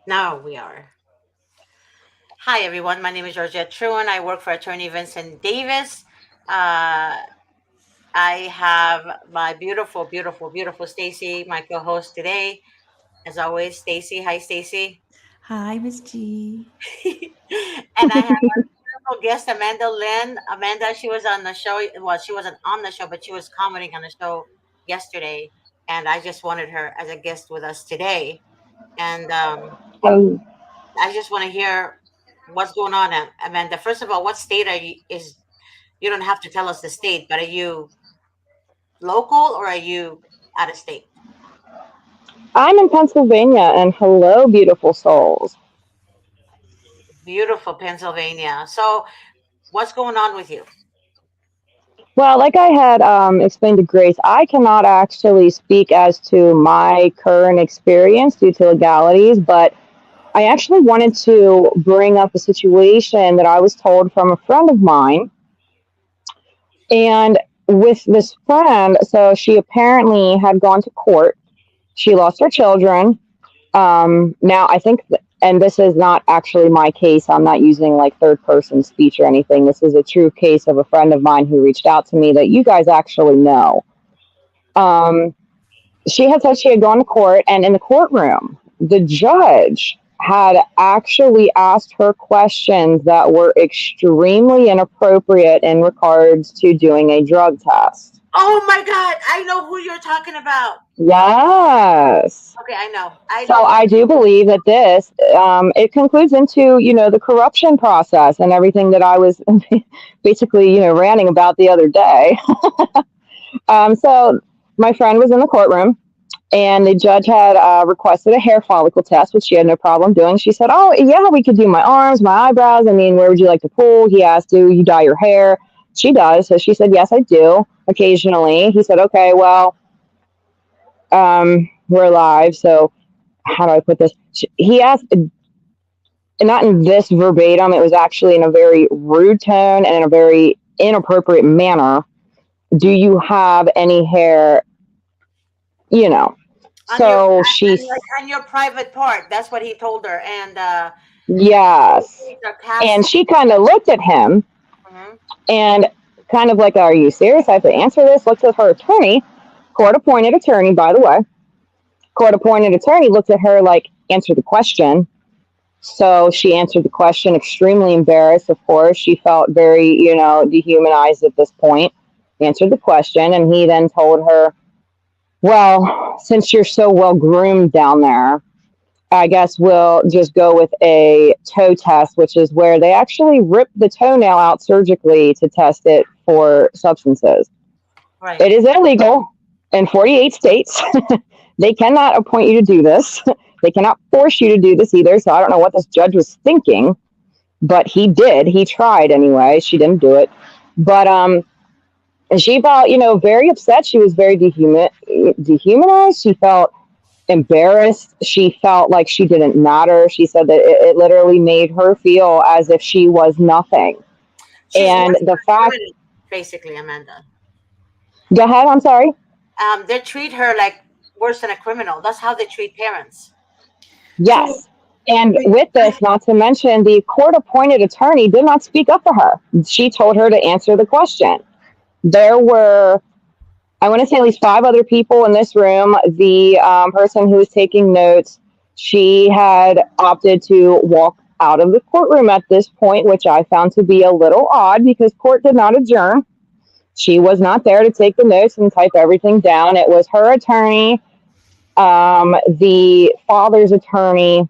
Now we are. Hi, everyone. My name is Georgette Truan. I work for attorney Vincent Davis. Uh, I have my beautiful, beautiful, beautiful Stacy, my co-host today. As always, Stacy. Hi, Stacy. Hi, Miss G. And I have our beautiful guest, Amanda Lynn. Amanda, she was on the show. Well, she wasn't on the show, but she was commenting on the show yesterday. And I just wanted her as a guest with us today. And Um, I just want to hear what's going on, Amanda. First of all, what state are you? Is you don't have to tell us the state, but are you local or are you out of state? I'm in Pennsylvania, and hello, beautiful souls. Beautiful Pennsylvania. So, what's going on with you? Well, like I had explained to Grace, I cannot actually speak as to my current experience due to legalities, but I actually wanted to bring up a situation that I was told from a friend of mine. And with this friend, so she apparently had gone to court. She lost her children. Now, I think, and this is not actually my case, I'm not using like third person speech or anything. This is a true case of a friend of mine who reached out to me that you guys actually know. Um, she had said she had gone to court, and in the courtroom, the judge had actually asked her questions that were extremely inappropriate in regards to doing a drug test. Oh my God, I know who you're talking about. Yes. Okay, I know. I So know. I do believe that this it concludes into the corruption process and everything that I was basically ranting about the other day. So my friend was in the courtroom and the judge had requested a hair follicle test, which she had no problem doing. She said, "Oh yeah, we could do my arms, my eyebrows. I mean, where would you like to pull?" He asked, "Do you dye your hair?" She does, so she said, "Yes, I do occasionally." He said, "Okay, well, we're live, so." How do I put this? He asked, not in this verbatim, it was actually in a very rude tone and in a very inappropriate manner. Do you have any hair? You know. On your So she's, like on your private part. That's what he told her, and yes. And sarcastic. she kind of looked at him Mhm. and kind of like, "Are you serious? I have to answer this?" Looks at her attorney, court appointed attorney, by the way. Court appointed attorney looked at her like, "Answer the question." So she answered the question, extremely embarrassed, of course. She felt very, dehumanized at this point. Answered the question, and he then told her, "Well, since you're so well groomed down there, I guess we'll just go with a toe test, which is where they actually rip the toenail out surgically to test it for substances. Right. It is illegal in 48 states. They cannot appoint you to do this. They cannot force you to do this either. So I don't know what this judge was thinking, but he did. He tried anyway. She didn't do it. But and she felt, very upset. She was very dehumanized. She felt embarrassed. She felt like she didn't matter. She said that it literally made her feel as if she was nothing. She's And worse the than a fact, criminal, basically, Amanda. go ahead. I'm sorry. They treat her like worse than a criminal. That's how they treat parents. So, Yes. And with this, not to mention, the court appointed attorney did not speak up for her. She told her to answer the question. There were, I want to say, at least five other people in this room. The person who was taking notes, she had opted to walk out of the courtroom at this point, which I found to be a little odd because court did not adjourn. She was not there to take the notes and type everything down. It was her attorney, the father's attorney,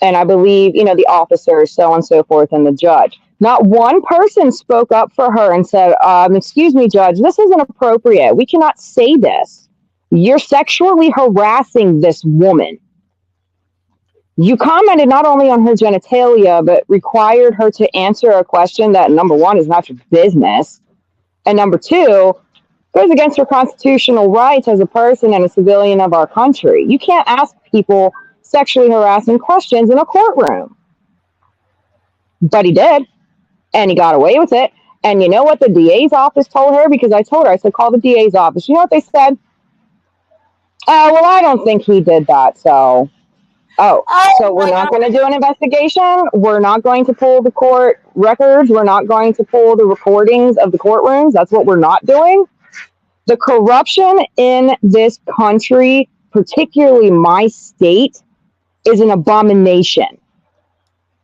and I believe, the officers, so on and so forth, and the judge. Not one person spoke up for her and said, "Excuse me, judge, this isn't appropriate. We cannot say this. You're sexually harassing this woman." You commented not only on her genitalia, but required her to answer a question that, number one, is not your business, and number two, goes against her constitutional rights as a person and a civilian of our country. You can't ask people sexually harassing questions in a courtroom. But he did, and he got away with it. And you know what the DA's office told her? Because I told her, I said, "Call the DA's office." You know what they said? "Oh, well, I don't think he did that, so." Oh, Oh so we're my not God. going to do an investigation. We're not going to pull the court records. We're not going to pull the recordings of the courtrooms. That's what we're not doing. The corruption in this country, particularly my state, is an abomination.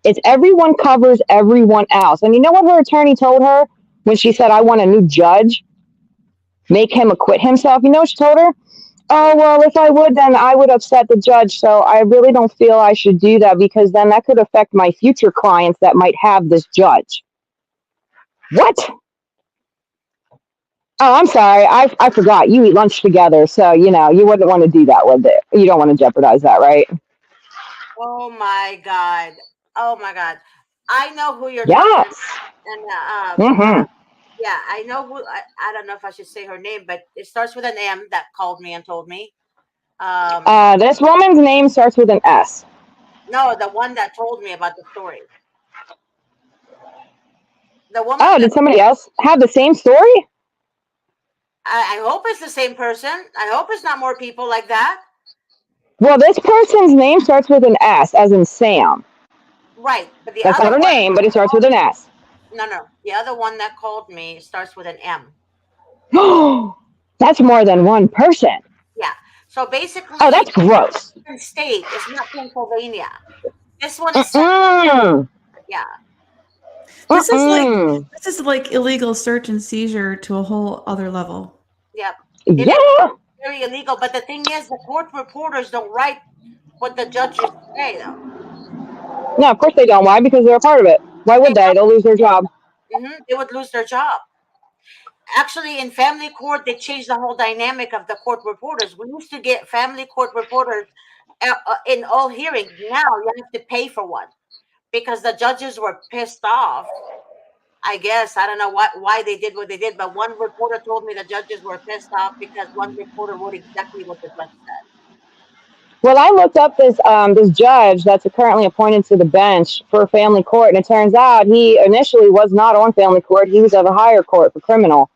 It's everyone covers everyone else. And you know what her attorney told her when she said, I want a new judge, make him acquit himself? You know what she told her? Oh, well, if I would, then I would upset the judge. So I really don't feel I should do that because then that could affect my future clients that might have this judge. What? Oh, I'm sorry. I forgot. You eat lunch together. So, you wouldn't want to do that with it. You don't want to jeopardize that, right? Oh my God. Oh my God. I know who you're talking about. Yes. And Mm-hmm. yeah, I know who. I don't know if I should say her name, but it starts with an M that called me and told me. Um, This woman's name starts with an S. no, the one that told me about the story. The woman Oh, that did somebody else have the same story? I hope it's the same person. I hope it's not more people like that. Well, this person's name starts with an S, as in Sam. Right, but the That's other not her one, name, but it starts with an S. no, the other one that called me starts with an M. That's more than one person. Yeah. So Oh, basically, that's gross. different state. It's not Pennsylvania. This one is Mm-mm. yeah. This is like Mm-mm. this is like illegal search and seizure to a whole other level. Yep. It is Yeah. very illegal. But the thing is, the court reporters don't write what the judges say, though. No, of course they don't. Why? Because they're a part of it. Why They would they? They'll lose their job. they would lose their job. Actually, in family court, they changed the whole dynamic of the court reporters. We used to get family court reporters in all hearings. Now you have to pay for one because the judges were pissed off. I guess I don't know why they did what they did, but one reporter told me the judges were pissed off because one reporter wrote exactly what the judge said. Well, I looked up this judge that's currently appointed to the bench for family court, and it turns out he initially was not on family court. He was of a higher court for criminal.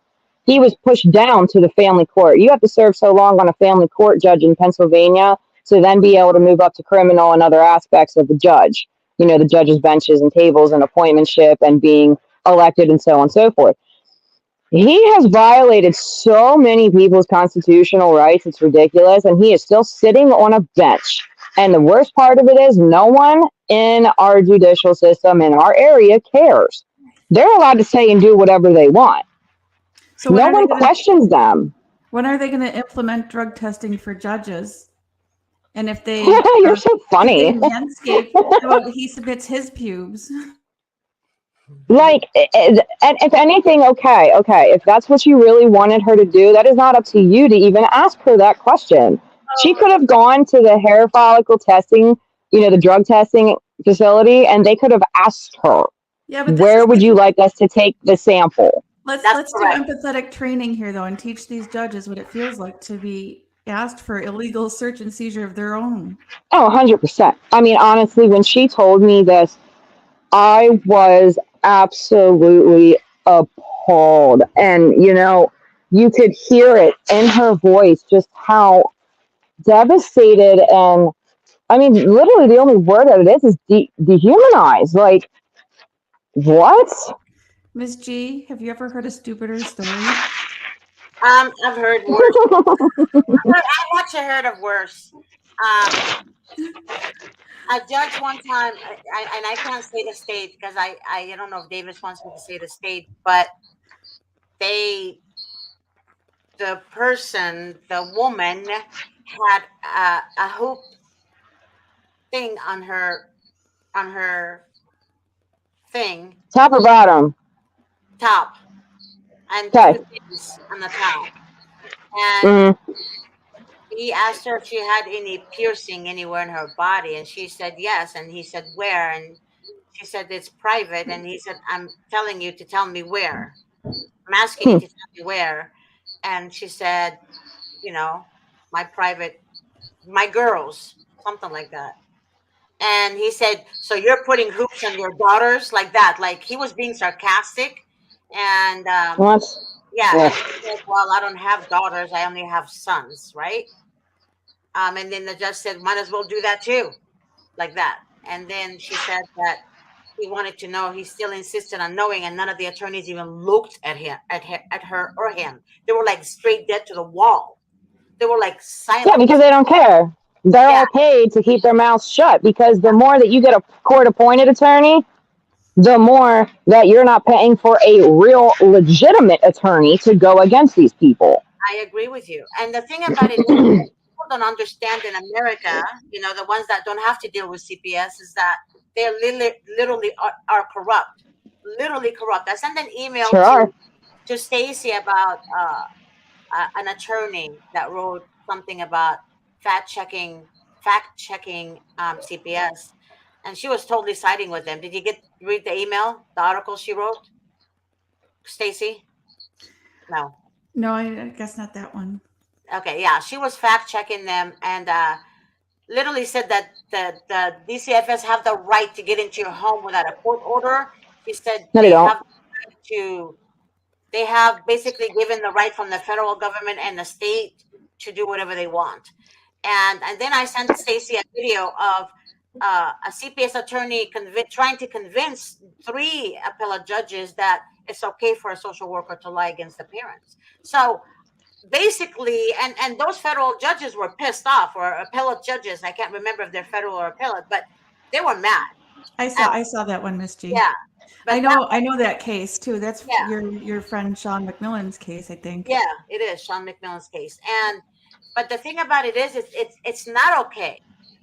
He was pushed down to the family court. You have to serve so long on a family court judge in Pennsylvania to then be able to move up to criminal and other aspects of the judge. The judge's benches and tables and appointmentship and being elected and so on and so forth. He has violated so many people's constitutional rights. It's ridiculous. And he is still sitting on a bench. And the worst part of it is no one in our judicial system in our area cares. They're allowed to say and do whatever they want. So No one questions them. when are they going to implement drug testing for judges? And if they You're so funny. Manscaped, he submits his pubes. Like, and if anything, okay. If that's what you really wanted her to do, that is not up to you to even ask her that question. She could have gone to the hair follicle testing, the drug testing facility, and they could have asked her, Yeah, but where would you like us to take the sample? let's do empathetic training here though and teach these judges what it feels like to be asked for illegal search and seizure of their own. Oh, 100%. I mean, honestly, when she told me this, I was absolutely appalled. And, you could hear it in her voice just how devastated and, I mean, literally the only word that it is dehumanized. Like, what? Miss G, have you ever heard a stupider story? I've heard worse. I've actually heard of worse. A judge one time, and I can't say the state because I don't know if Davis wants me to say the state, but they the woman had a hoop thing on her thing Top or bottom? top and Okay. two things on the top, and Mm. he asked her if she had any piercing anywhere in her body, and she said yes, and he said where, and she said it's private, and he said I'm telling you to tell me where. I'm asking you Hmm. to tell me where, and she said, you know, my private, my girls, something like that. And he said, so you're putting hoops on your daughters like that? Like he was being sarcastic, and What? yeah, Yeah. and he said, well, I don't have daughters, I only have sons, right? And then the judge said, might as well do that too. like that. And then she said that he wanted to know. He still insisted on knowing, and none of the attorneys even looked at him, at her or him. They were like straight dead to the wall. They were like Yeah, silent. because they don't care. They're Yeah, all paid to keep their mouths shut because the more that you get a court appointed attorney, the more that you're not paying for a real legitimate attorney to go against these people. I agree with you. And the thing about it is, people don't understand in America, the ones that don't have to deal with CPS, is that they're literally are corrupt, literally corrupt. I sent an email Sure are. to Stacy about an attorney that wrote something about fact checking CPS, and she was totally siding with them. Did you read the email, the article she wrote, Stacy? No. No, I guess not that one. Okay, yeah, she was fact checking them, and literally said that the DCFS have the right to get into your home without a court order. She said No, they they don't. have the right to. They have basically given the right from the federal government and the state to do whatever they want. And then I sent Stacy a video of a CPS attorney trying to convince 3 appellate judges that it's okay for a social worker to lie against the parents. So basically, and those federal judges were pissed off, or appellate judges. I can't remember if they're federal or appellate, but they were mad. I saw that one, Miss G. Yeah, but I know that case too. That's yeah, your friend Sean McMillan's case, I think. yeah, it is Sean McMillan's case. And but the thing about it is, it's not okay.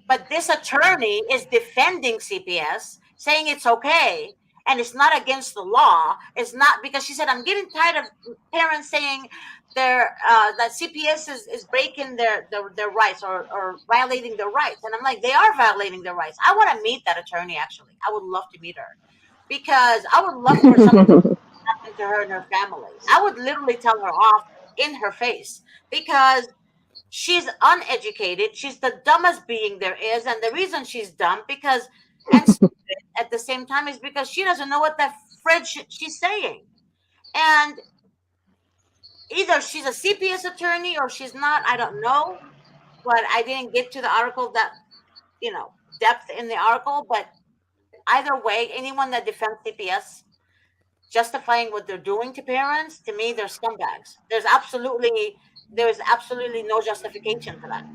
But this attorney is defending CPS, saying it's okay and it's not against the law. It's not, because she said, I'm getting tired of parents saying that CPS is breaking their rights, or violating their rights. And I'm like, they are violating their rights. I want to meet that attorney, actually. I would love to meet her, because I would love for something to happen to her and her family. I would literally tell her off in her face, because she's uneducated. She's the dumbest being there is. And the reason she's dumb and stupid at the same time is because she doesn't know what the fridge she's saying. And either she's a CPS attorney or she's not. I don't know. But I didn't get to the article depth in the article. But either way, anyone that defends CPS justifying what they're doing to parents, to me, they're scumbags. There's absolutely no justification for that.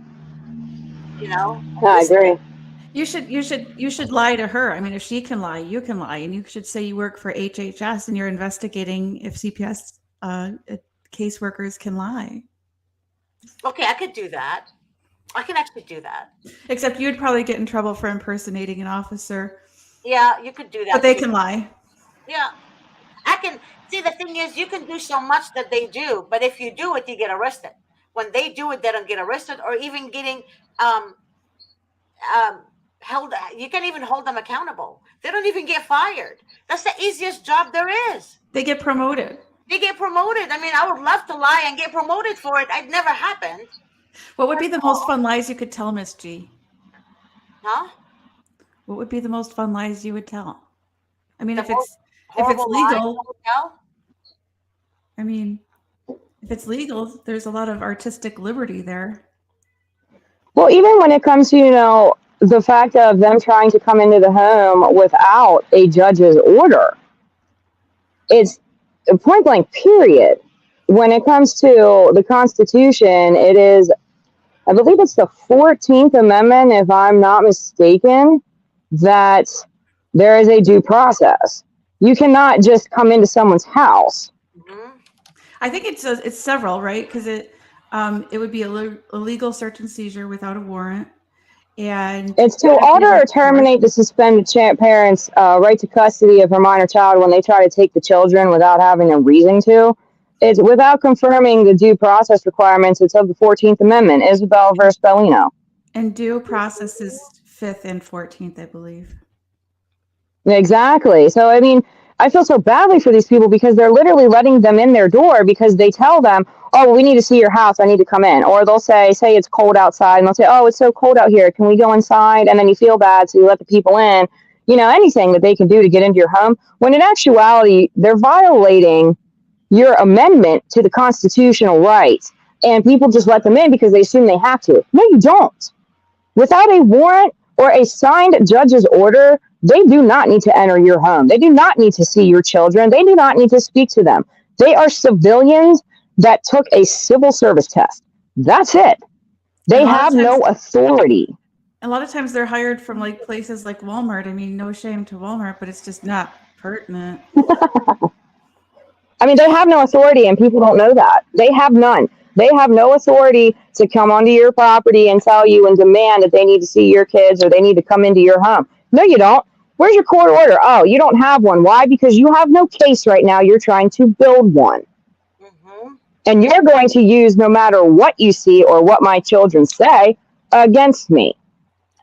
I agree. You should lie to her. I mean, if she can lie, you can lie, and you should say you work for HHS and you're investigating if CPS caseworkers can lie. Okay, I could do that. I can actually do that. Except you'd probably get in trouble for impersonating an officer. Yeah, you could do that. But they can lie. Yeah, I can. See, the thing is, you can do so much that they do, but if you do it, you get arrested. When they do it, they don't get arrested, or even getting held. You can't even hold them accountable. They don't even get fired. That's the easiest job there is. They get promoted. They get promoted. I mean, I would love to lie and get promoted for it. It never happened. What would be the most fun lies you could tell, Miss G? Huh? What would be the most fun lies you would tell? I mean, The if it's horrible lies legal, I would tell? I mean, if it's legal, there's a lot of artistic liberty there. Well, even when it comes to, the fact of them trying to come into the home without a judge's order, it's point blank, period. When it comes to the Constitution, it is, I believe it's the 14th Amendment, if I'm not mistaken, that there is a due process. You cannot just come into someone's house. Mm-hmm. I think it's several, right? Because it would be a illegal search and seizure without a warrant, and it's to order or terminate the suspended parent's right to custody of her minor child when they try to take the children without having a reason to. It's without confirming the due process requirements. It's of the 14th Amendment, Isabel versus Bellino. And due process is 5th and 14th, I believe. Exactly. So, I mean, I feel so badly for these people because they're literally letting them in their door because they tell them, oh, well, we need to see your house. I need to come in. Or they'll say it's cold outside. And they'll say, oh, it's so cold out here. Can we go inside? And then you feel bad. So you let the people in, anything that they can do to get into your home. When in actuality, they're violating your amendment to the constitutional rights. And people just let them in because they assume they have to. No, you don't. Without a warrant, or a signed judge's order, they do not need to enter your home. They do not need to see your children. They do not need to speak to them. They are civilians that took a civil service test. That's it. They have no authority. A lot of times they're hired from like places like Walmart. I mean, no shame to Walmart, but it's just not pertinent. I mean, they have no authority, and people don't know that. They have none. They have no authority to come onto your property and tell you and demand that they need to see your kids or they need to come into your home. No, you don't. Where's your court order? Oh, you don't have one. Why? Because you have no case right now. You're trying to build one. Mm-hmm. And you're going to use no matter what you see or what my children say against me.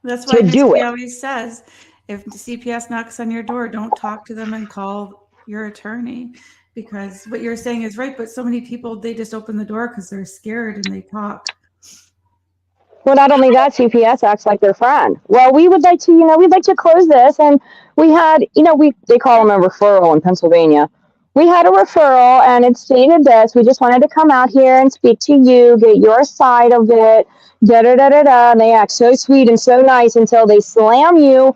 That's why to do history it. always says, if the CPS knocks on your door, don't talk to them and call your attorney, because what you're saying is right. But so many people, they just open the door because they're scared and they talk. Well, not only that, CPS acts like their friend. Well, we would like to, we'd like to close this. And we had, they call them a referral in Pennsylvania. We had a referral and it stated this. We just wanted to come out here and speak to you, get your side of it, da-da-da-da-da. And they act so sweet and so nice until they slam you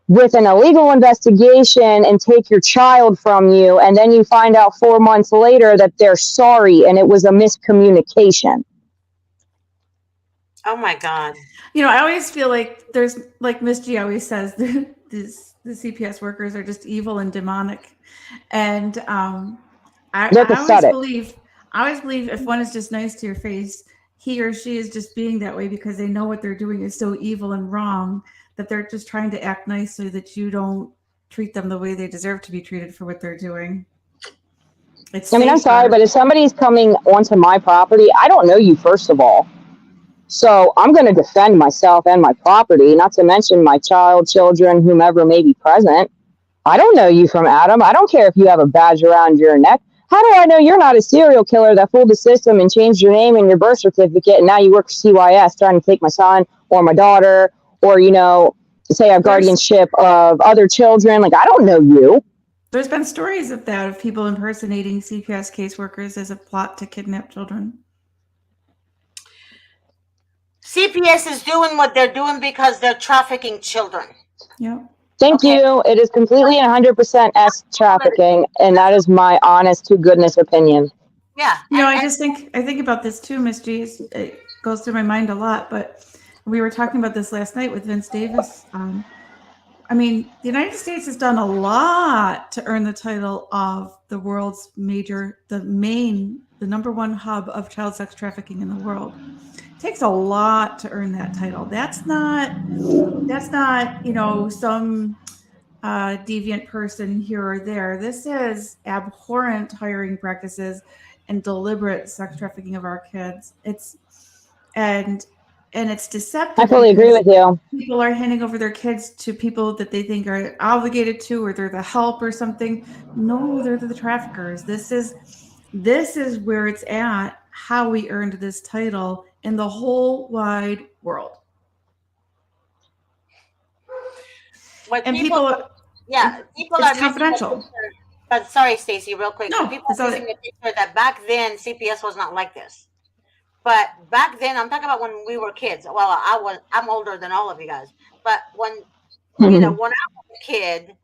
with an illegal investigation and take your child from you. And then you find out 4 months later that they're sorry and it was a miscommunication. Oh my God. I always feel like there's, like Miss G always says, the CPS workers are just evil and demonic. And I always believe if one is just nice to your face, he or she is just being that way because they know what they're doing is so evil and wrong that they're just trying to act nice so that you don't treat them the way they deserve to be treated for what they're doing. I'm sorry, but if somebody's coming onto my property, I don't know you, first of all. So I'm going to defend myself and my property, not to mention my children, whomever may be present. I don't know you from Adam. I don't care if you have a badge around your neck. How do I know you're not a serial killer that fooled the system and changed your name and your birth certificate and now you work for CYS trying to take my son or my daughter or, say I have guardianship of other children? Like, I don't know you. There's been stories of that, of people impersonating CPS caseworkers as a plot to kidnap children. CPS is doing what they're doing because they're trafficking children. Yeah. Thank you. It is completely 100% S trafficking, and that is my honest to goodness opinion. Yeah. I think about this too, Miss G. It goes through my mind a lot, but we were talking about this last night with Vince Davis. The United States has done a lot to earn the title of the world's the number one hub of child sex trafficking in the world. It takes a lot to earn that title. That's not some deviant person here or there. This is abhorrent hiring practices and deliberate sex trafficking of our kids. It's deceptive. I fully agree with you. People are handing over their kids to people that they think are obligated to, or they're the help or something. No, they're the traffickers. This is where it's at, how we earned this title in the whole wide world. People are confidential. But sorry, Stacy, real quick. No, people are using the picture that back then CPS was not like this. But back then, I'm talking about when we were kids. Well, I'm older than all of you guys. But when when I was a kid,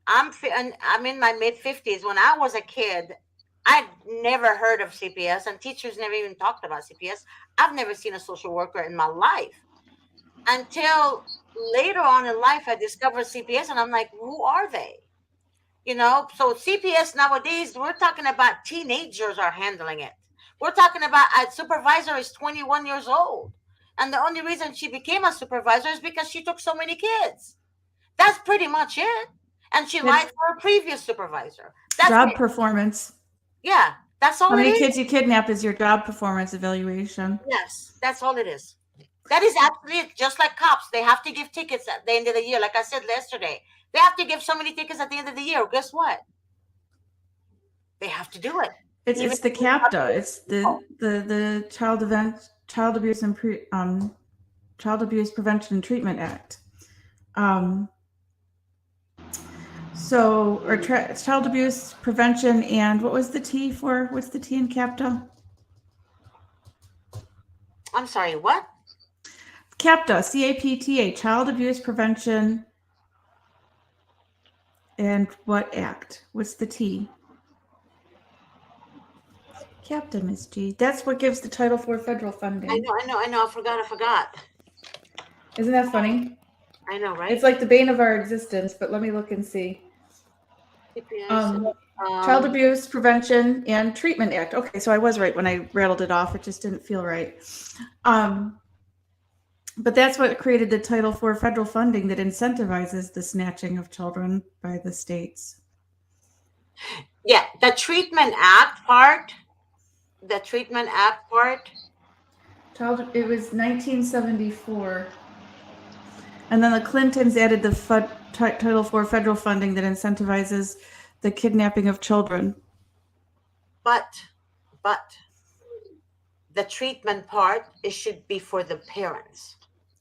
I'm in my mid 50s. When I was a kid, I'd never heard of CPS, and teachers never even talked about CPS. I've never seen a social worker in my life until later on in life. I discovered CPS, and I'm like, who are they? So CPS nowadays, we're talking about teenagers are handling it. We're talking about a supervisor is 21 years old. And the only reason she became a supervisor is because she took so many kids. That's pretty much it. And she lied for a previous supervisor. That's job performance. Yeah, that's all it is. How many kids you kidnap is your job performance evaluation. Yes, that's all it is. That is actually just like cops. They have to give tickets at the end of the year. Like I said yesterday, they have to give so many tickets at the end of the year. Guess what? They have to do it. It's the CAPTA. It's the Child Abuse Prevention and Treatment Act. Child abuse prevention, and what was the T for? What's the T in CAPTA? I'm sorry, what? CAPTA, C-A-P-T-A, Child Abuse Prevention. And what act? What's the T? CAPTA, Miss G. That's what gives the Title IV federal funding. I know. I forgot. Isn't that funny? I know, right? It's like the bane of our existence, but let me look and see. CPS, Child Abuse Prevention and Treatment Act. Okay, so I was right when I rattled it off. It just didn't feel right. But that's what created the Title IV federal funding that incentivizes the snatching of children by the states. Yeah, the Treatment Act part. The Treatment Act part. It was 1974. And then the Clintons added the Title IV federal funding that incentivizes the kidnapping of children. But the treatment part, it should be for the parents.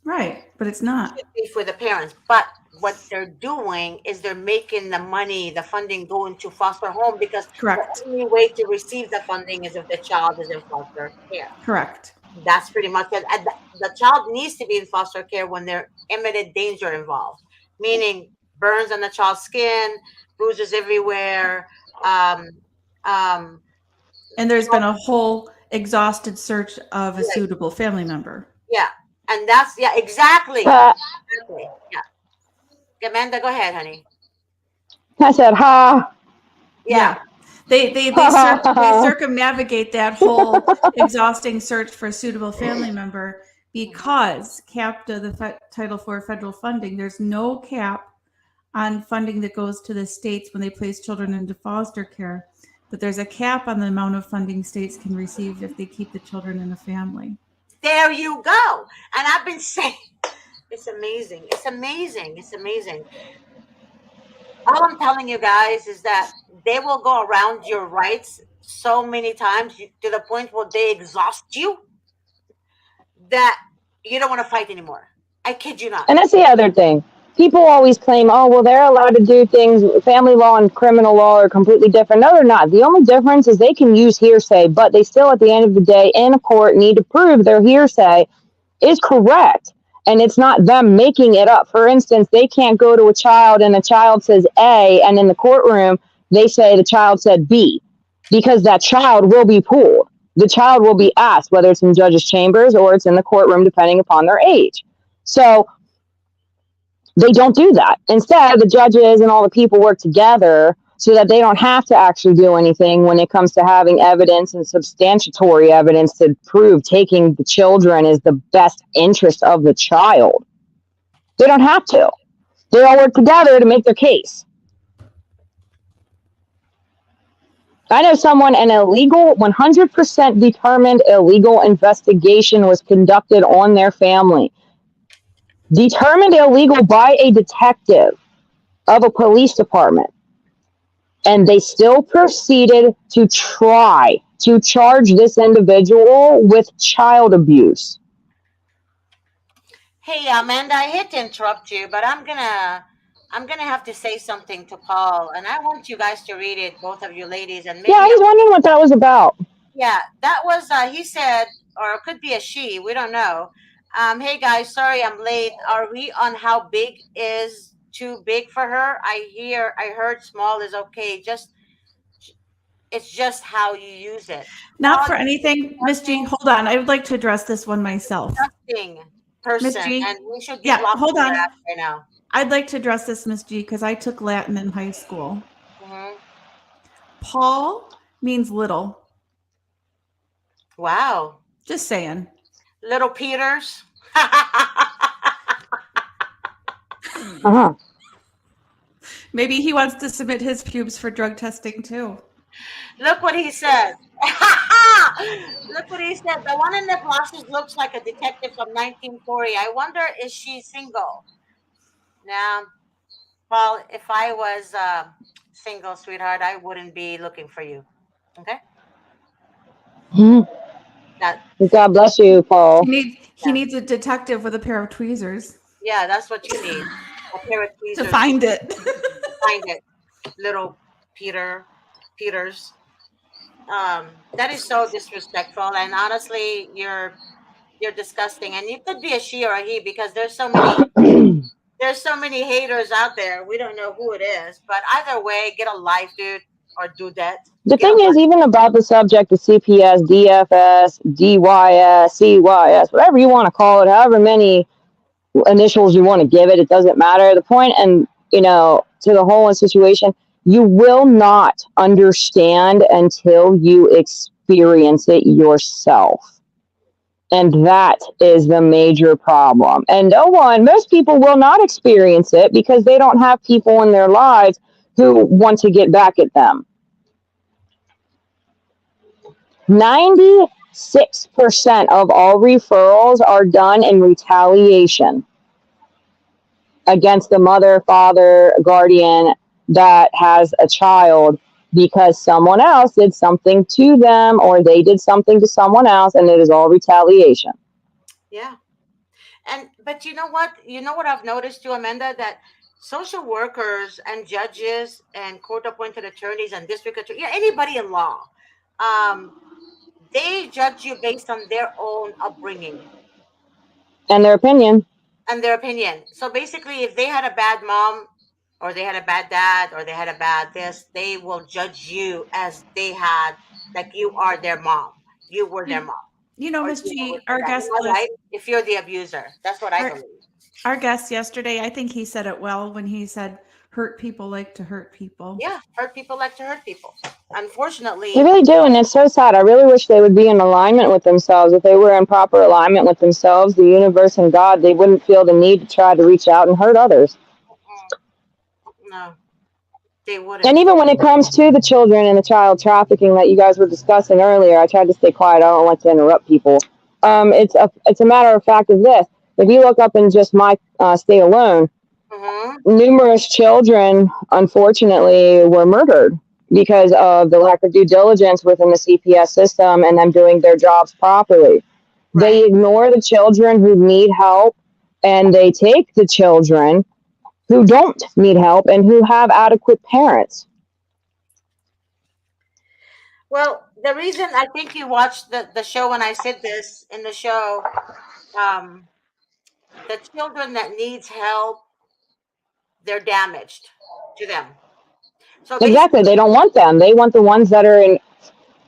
Right, but it's not. It should be for the parents. But what they're doing is they're making the money, the funding go into foster home because Correct. the only way to receive the funding is if the child is in foster care. Correct. That's pretty much it. And the child needs to be in foster care when there's imminent danger involved, meaning burns on the child's skin, bruises everywhere. And there's been a whole exhausted search of a suitable family member. Yeah. And that's, yeah, exactly. Exactly. Yeah. Amanda, go ahead, honey. I said, ha. Yeah. They circumnavigate that whole exhausting search for a suitable family member because CAPTA, the Title IV federal funding, there's no cap on funding that goes to the states when they place children into foster care, but there's a cap on the amount of funding states can receive if they keep the children in a family. There you go. And I've been saying, it's amazing. It's amazing. It's amazing. All I'm telling you guys is that they will go around your rights so many times to the point where they exhaust you that you don't want to fight anymore. I kid you not. And that's the other thing. People always claim, oh, well, they're allowed to do things. Family law and criminal law are completely different. No, they're not. The only difference is they can use hearsay, but they still, at the end of the day, in a court, need to prove their hearsay is correct. And it's not them making it up. For instance, they can't go to a child and a child says A, and in the courtroom, they say the child said B, because that child will be pulled. The child will be asked, whether it's in judge's chambers or it's in the courtroom, depending upon their age. So they don't do that. Instead, the judges and all the people work together so that they don't have to actually do anything when it comes to having evidence and substantiatory evidence to prove taking the children is the best interest of the child. They don't have to. They all work together to make their case. I know someone, an illegal, 100% determined illegal investigation was conducted on their family. Determined illegal by a detective of a police department. And they still proceeded to try to charge this individual with child abuse. Hey, Amanda, I hate to interrupt you, but I'm gonna have to say something to Paul, and I want you guys to read it, both of you ladies, and maybe. Yeah, I was wondering what that was about. Yeah, that was he said, or it could be a she. We don't know. Hey guys, sorry I'm late. Are we on how big is too big for her? I heard small is okay. It's just how you use it. Not for anything, Miss G. Hold on, I would like to address this one myself. Disgusting person, and we should be hold on. Right now. I'd like to address this, Miss G, because I took Latin in high school. Mm-hmm. Paul means little. Wow. Just saying. Little Peters. Maybe he wants to submit his pubes for drug testing too. Look what he said. Look what he said. The one in the glasses looks like a detective from 1940. I wonder, is she single? Now, Paul, if I was single, sweetheart, I wouldn't be looking for you. Okay? God bless you, Paul. He needs a detective with a pair of tweezers. Yeah, that's what you need. A pair of tweezers. To find it. Find it. Little Peters. That is so disrespectful. And honestly, you're you're disgusting, and you could be a she or a he because there's so many haters out there. We don't know who it is, but either way, get a life, dude, or do that. The Get a thing is, life. even about the subject of CPS, DFS, DYS, CYS, whatever you want to call it, however many initials you want to give it, it doesn't matter. The point, and to the whole situation, you will not understand until you experience it yourself. And that is the major problem. And most people will not experience it because they don't have people in their lives who want to get back at them. 96% of all referrals are done in retaliation against the mother, father, guardian that has a child because someone else did something to them or they did something to someone else, and it is all retaliation. Yeah. And but you know what? You know what I've noticed too, Amanda, that social workers and judges and court appointed attorneys and district attorneys, yeah, anybody in law, um, they judge you based on their own upbringing And their opinion. and their opinion. So basically, if they had a bad mom, or they had a bad dad, or they had a bad this, they will judge you as they had, like you are their mom. You were their You, mom, you know, or Miss you were G, their our dad. Am guest I right? list, If you're the abuser, that's what I our believe. our guest yesterday, I think he said it well when he said, "Hurt people like to hurt people." Yeah, hurt people like to hurt people. They Unfortunately, really do, and it's so sad. I really wish they would be in alignment with themselves. If they were in proper alignment with themselves, the universe, and God, they wouldn't feel the need to try to reach out and hurt others. no, they And wouldn't. even when it comes to the children and the child trafficking that you guys were discussing earlier, I tried to stay quiet. I don't like to interrupt people. It's a matter of fact of this. If you look up in just my state alone, Mm-hmm. numerous children, unfortunately, were murdered because of the lack of due diligence within the CPS system and them doing their jobs properly. They Right. ignore the children who need help, and they take the children who don't need help and who have adequate parents. Well, the reason I think you watched the show when I said this in the show, um, the children that needs help, they're damaged to them. So Exactly. basically, They don't want them. They want the ones that are in,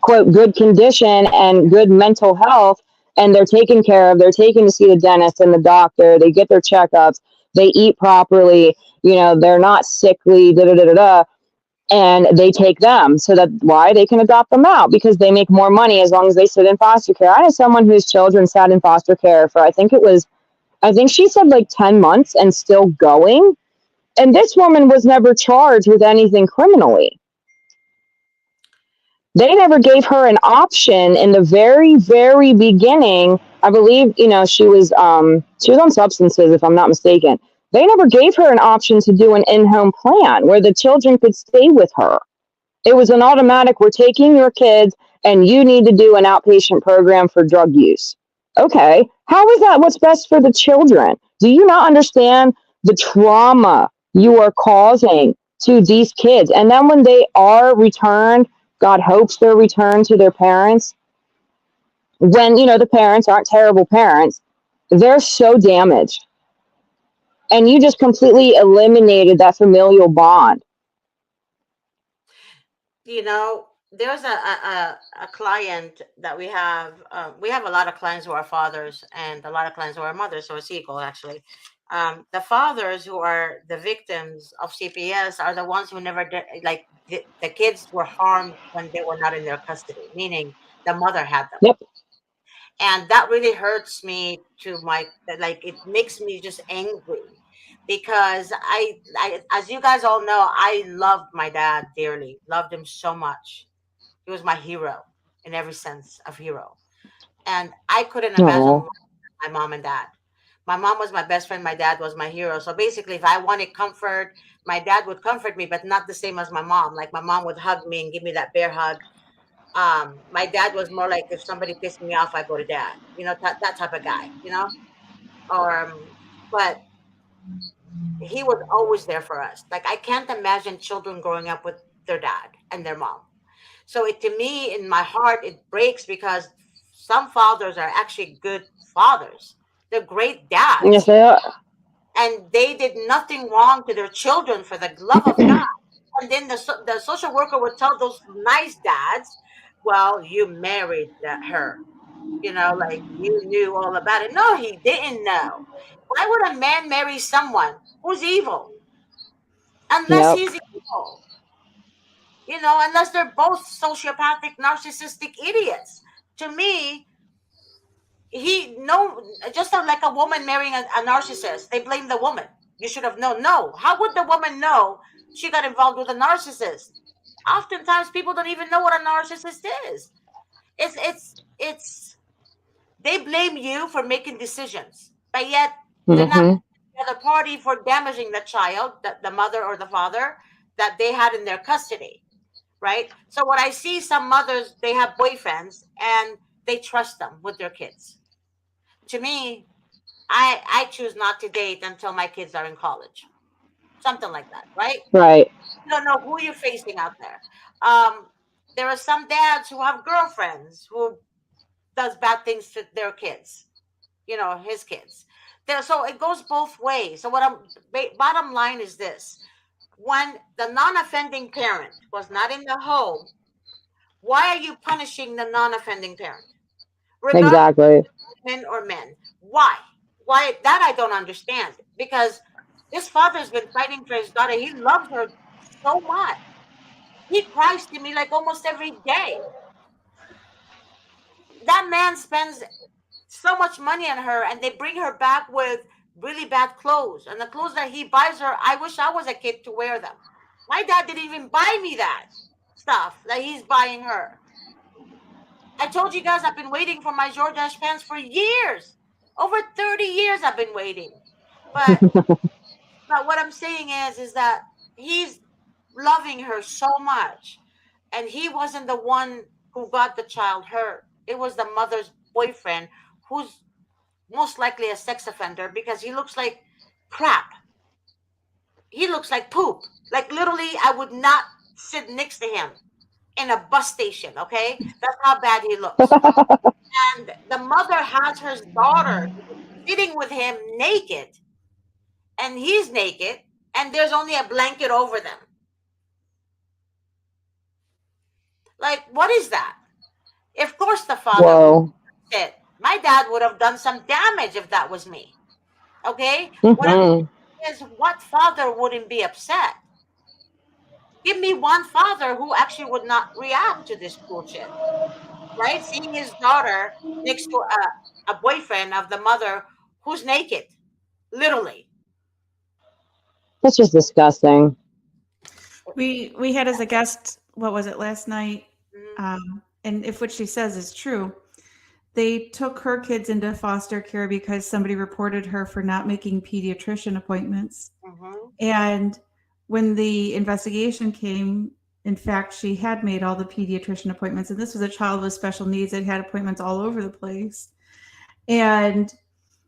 quote, good condition and good mental health, and they're taken care of. They're taken to see the dentist and the doctor. They get their checkups. They eat properly. They're not sickly, da da da da da. And they take them so that why they can adopt them out because they make more money as long as they sit in foster care. I had someone whose children sat in foster care for, I think she said like 10 months and still going. And this woman was never charged with anything criminally. They never gave her an option in the very, very beginning. I believe, she was on substances, if I'm not mistaken. They never gave her an option to do an in-home plan where the children could stay with her. It was an automatic, we're taking your kids and you need to do an outpatient program for drug use. Okay, how is that what's best for the children? Do you not understand the trauma you are causing to these kids? And then when they are returned, God hopes they're returned to their parents. When, the parents aren't terrible parents, they're so damaged. And you just completely eliminated that familial bond. there's a client that we have. We have a lot of clients who are fathers and a lot of clients who are mothers, so it's equal actually. The fathers who are the victims of CPS are the ones who never did, like the kids were harmed when they were not in their custody, meaning the mother had them. Yep. And that really hurts me to my, like, it makes me just angry because as you guys all know, I loved my dad dearly, loved him so much. He was my hero in every sense of hero. And I couldn't imagine Oh, life with my mom and dad. My mom was my best friend, my dad was my hero. So basically, if I wanted comfort, my dad would comfort me, but not the same as my mom. Like my mom would hug me and give me that bear hug. My dad was more like, if somebody pissed me off, I go to dad, that type of guy, or but he was always there for us. Like I can't imagine children growing up with their dad and their mom. So it, to me, in my heart, it breaks because some fathers are actually good fathers. They're great Yes, dads, they are. and they did nothing wrong to their children for the love of God. And then the social worker would tell those nice dads, "Well, you married her, like you knew all about it." No, he didn't know. Why would a man marry someone who's evil? Unless Yep. he's evil, unless they're both sociopathic, narcissistic idiots. To me, he no, just like a woman marrying a narcissist, they blame the woman. You should have known. No, how would the woman know she got involved with a narcissist? Oftentimes, people don't even know what a narcissist is. It's they blame you for making decisions, but yet they're not Hmm. the other party for damaging the child, the mother or the father that they had in their custody, right? So what I see, some mothers, they have boyfriends and they trust them with their kids. To me, I choose not to date until my kids are in college, something like that, right? Right. You don't know who you're facing out there. Um, there are some dads who have girlfriends who does bad things to their kids, his kids. So it goes both ways. So bottom line is this: when the non-offending parent was not in the home, why are you punishing the non-offending parent, regardless Exactly. of women or men? Why? Why that I don't understand. Because this father's been fighting for his daughter. He loves her so much. He cries to me like almost every day. That man spends so much money on her, and they bring her back with really bad clothes. And the clothes that he buys her, I wish I was a kid to wear them. My dad didn't even buy me that stuff that he's buying her. I told you guys I've been waiting for my George pants for years. Over 30 years I've been waiting. But what I'm saying is that he's loving her so much, and he wasn't the one who got the child hurt. It was the mother's boyfriend, who's most likely a sex offender, because he looks like crap. He looks like poop. Like literally, I would not sit next to him in a bus station. Okay, that's how bad he looks. And the mother has her daughter sitting with him naked, and he's naked, and there's only a blanket over them. Like, what is that? Of course, the father would Whoa. sit. My dad would have done some damage if that was me. Okay, what I'm Hmm. saying is, what father wouldn't be upset? Give me one father who actually would not react to this bullshit, right? Seeing his daughter next to a boyfriend of the mother who's naked, literally. That's just disgusting. We had as a guest, what was it, last night? Mhm, And if what she says is true, they took her kids into foster care because somebody reported her for not making pediatrician appointments. mhm. And when the investigation came, in fact, she had made all the pediatrician appointments. And this was a child with special needs that had appointments all over the place. And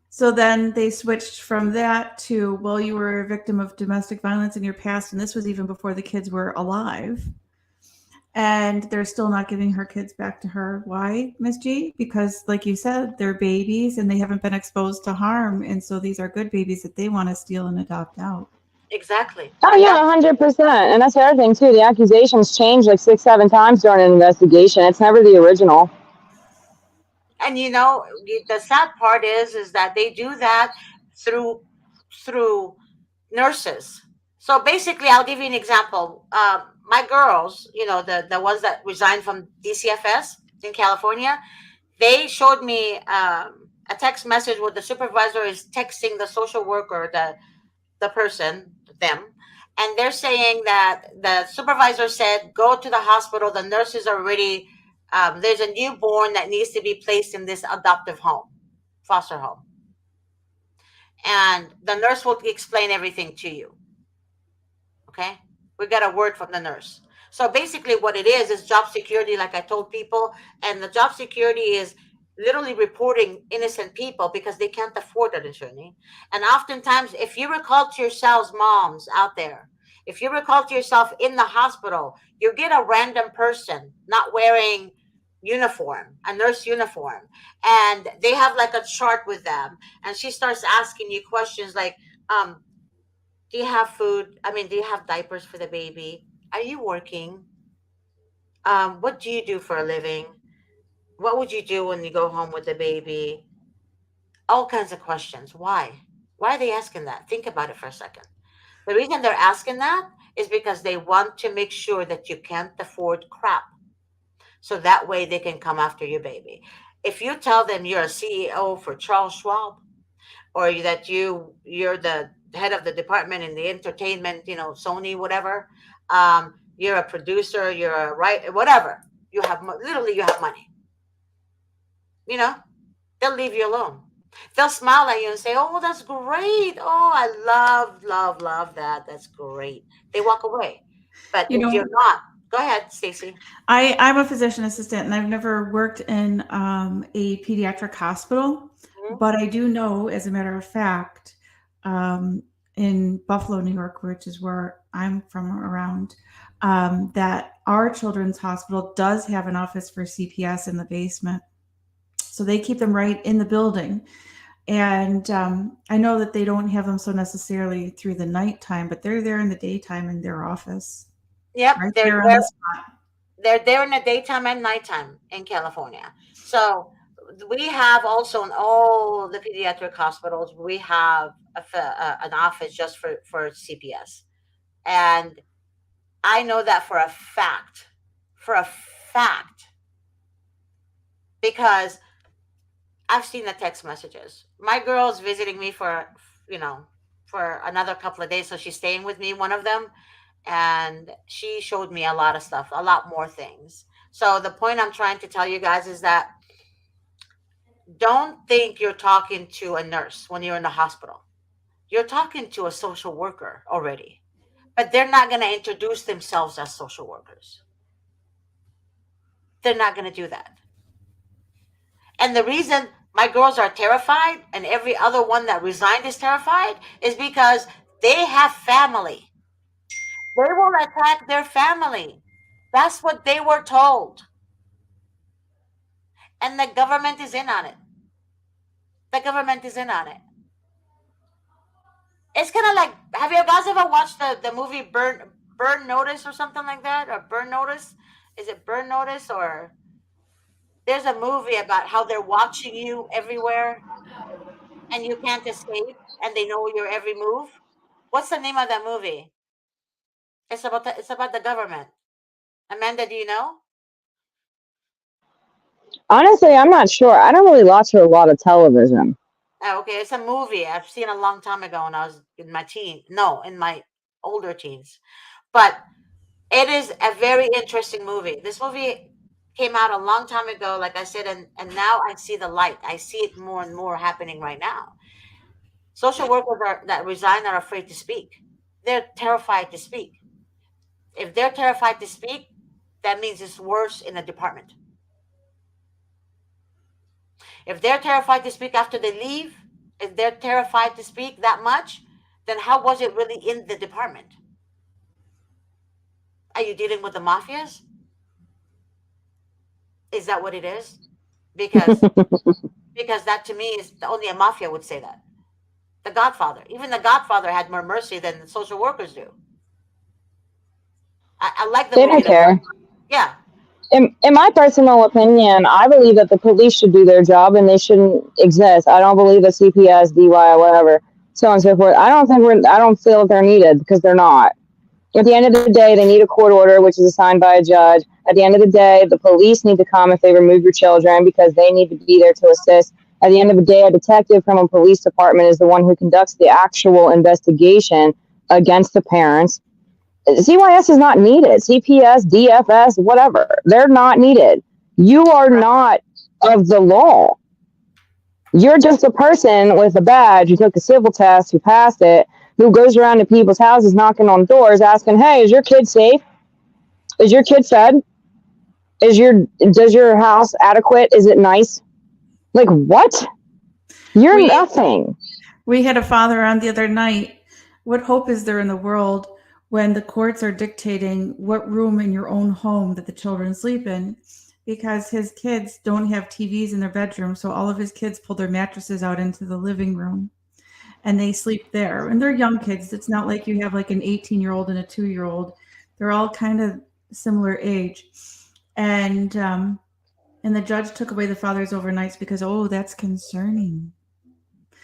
so then they switched from that to, well, you were a victim of domestic violence in your past. And this was even before the kids were alive. And they're still not giving her kids back to her. Why, Miss G? Because, like you said, they're babies and they haven't been exposed to harm. And so these are good babies that they want to steal and adopt out. Exactly. Oh And yeah, that's 100%. And that's the other thing too. The accusations change like 6, 7 times during an investigation. It's never the original. and the sad part is that they do that through through nurses. So basically, I'll give you an example. My girls, the ones that resigned from DCFS in California, they showed me a text message where the supervisor is texting the social worker, the person, them, and they're saying that the supervisor said, "Go to the hospital. The nurses are already. There's a newborn that needs to be placed in this adoptive home, foster home, and the nurse will explain everything to you." Okay, we got a word from the nurse. So basically what it is job security, like I told people. And the job security is literally reporting innocent people because they can't afford an attorney. And oftentimes, if you recall to yourselves, moms out there, if you recall to yourself in the hospital, you get a random person not wearing uniform, a nurse uniform, and they have like a chart with them, and she starts asking you questions like, do you have food? I mean, do you have diapers for the baby? Are you working? What do you do for a living? What would you do when you go home with the baby? All kinds of questions. Why? Why are they asking that? Think about it for a second. The reason they're asking that is because they want to make sure that you can't afford crap. So that way they can come after your baby. If you tell them you're a CEO for Charles Schwab, or that you're the head of the department in the entertainment, Sony, whatever, you're a producer, you're a right, whatever, you have literally, you have money, you know, they'll leave you alone. They'll smile at you and say, "Oh, that's great. Oh, I love, love, love that. That's great." They walk away. But You if you're know, not, go ahead, Stacy. I'm a physician assistant and I've never worked in a pediatric hospital, Mhm. but I do know, as a matter of fact, um, in Buffalo, New York, which is where I'm from around, that our children's hospital does have an office for CPS in the basement. So they keep them right in the building. And I know that they don't have them so necessarily through the nighttime, but they're there in the daytime in their office, Yep, right they're there on there. the spot. They're there in the daytime and nighttime in California. So we have also in all the pediatric hospitals, we have an office just for CPS. And I know that for a fact, because I've seen the text messages. My girl's visiting me you know, for another couple of days. So she's staying with me, one of them. And she showed me a lot of stuff, a lot more things. So the point I'm trying to tell you guys is that don't think you're talking to a nurse when you're in the hospital. You're talking to a social worker already, but they're not going to introduce themselves as social workers. They're not going to do that. And the reason my girls are terrified and every other one that resigned is terrified is because they have family. They will attack their family. That's what they were told. And the government is in on it. The government is in on it. It's kind of like, have you guys ever watched the movie Burn Notice or something like that? Or Burn Notice? Is it Burn Notice? Or there's a movie about how they're watching you everywhere and you can't escape and they know your every move. What's the name of that movie? It's about the government. Amanda, do you know? Honestly, I'm not sure. I don't really watch a lot of television. Oh, okay, it's a movie I've seen a long time ago when I was in my in my older teens. But it is a very interesting movie. This movie came out a long time ago, like I said, and now I see the light. I see it more and more happening right now. Social workers that resign are afraid to speak. They're terrified to speak. If they're terrified to speak, that means it's worse in the department. If they're terrified to speak after they leave, if they're terrified to speak that much, then how was it really in the department? Are you dealing with the mafias? Is that what it is? Because that to me is only a mafia would say that. The Godfather, even the Godfather had more mercy than the social workers do. I like the They movie don't The Godfather. care. Yeah, In my personal opinion, I believe that the police should do their job and they shouldn't exist. I don't believe that CPS, DY, whatever, so on and so forth. I don't feel that they're needed because they're not. At the end of the day, they need a court order, which is assigned by a judge. At the end of the day, the police need to come if they remove your children because they need to be there to assist. At the end of the day, a detective from a police department is the one who conducts the actual investigation against the parents. CYS is not needed. CPS, DFS, whatever. They're not needed. You are not of the law. You're just a person with a badge who took a civil test, who passed it, who goes around to people's houses knocking on doors asking, "Hey, is your kid safe? Is your kid fed? Does your house adequate? Is it nice?" Like, what? You're We nothing. we had a father on the other night. What hope is there in the world when the courts are dictating what room in your own home that the children sleep in? because his kids don't have TVs in their bedroom. So all of his kids pull their mattresses out into the living room and they sleep there. And they're young kids. It's not like you have like an 18-year-old and a 2-year-old. They're all kind of similar age. And the judge took away the father's overnights because, oh, that's concerning.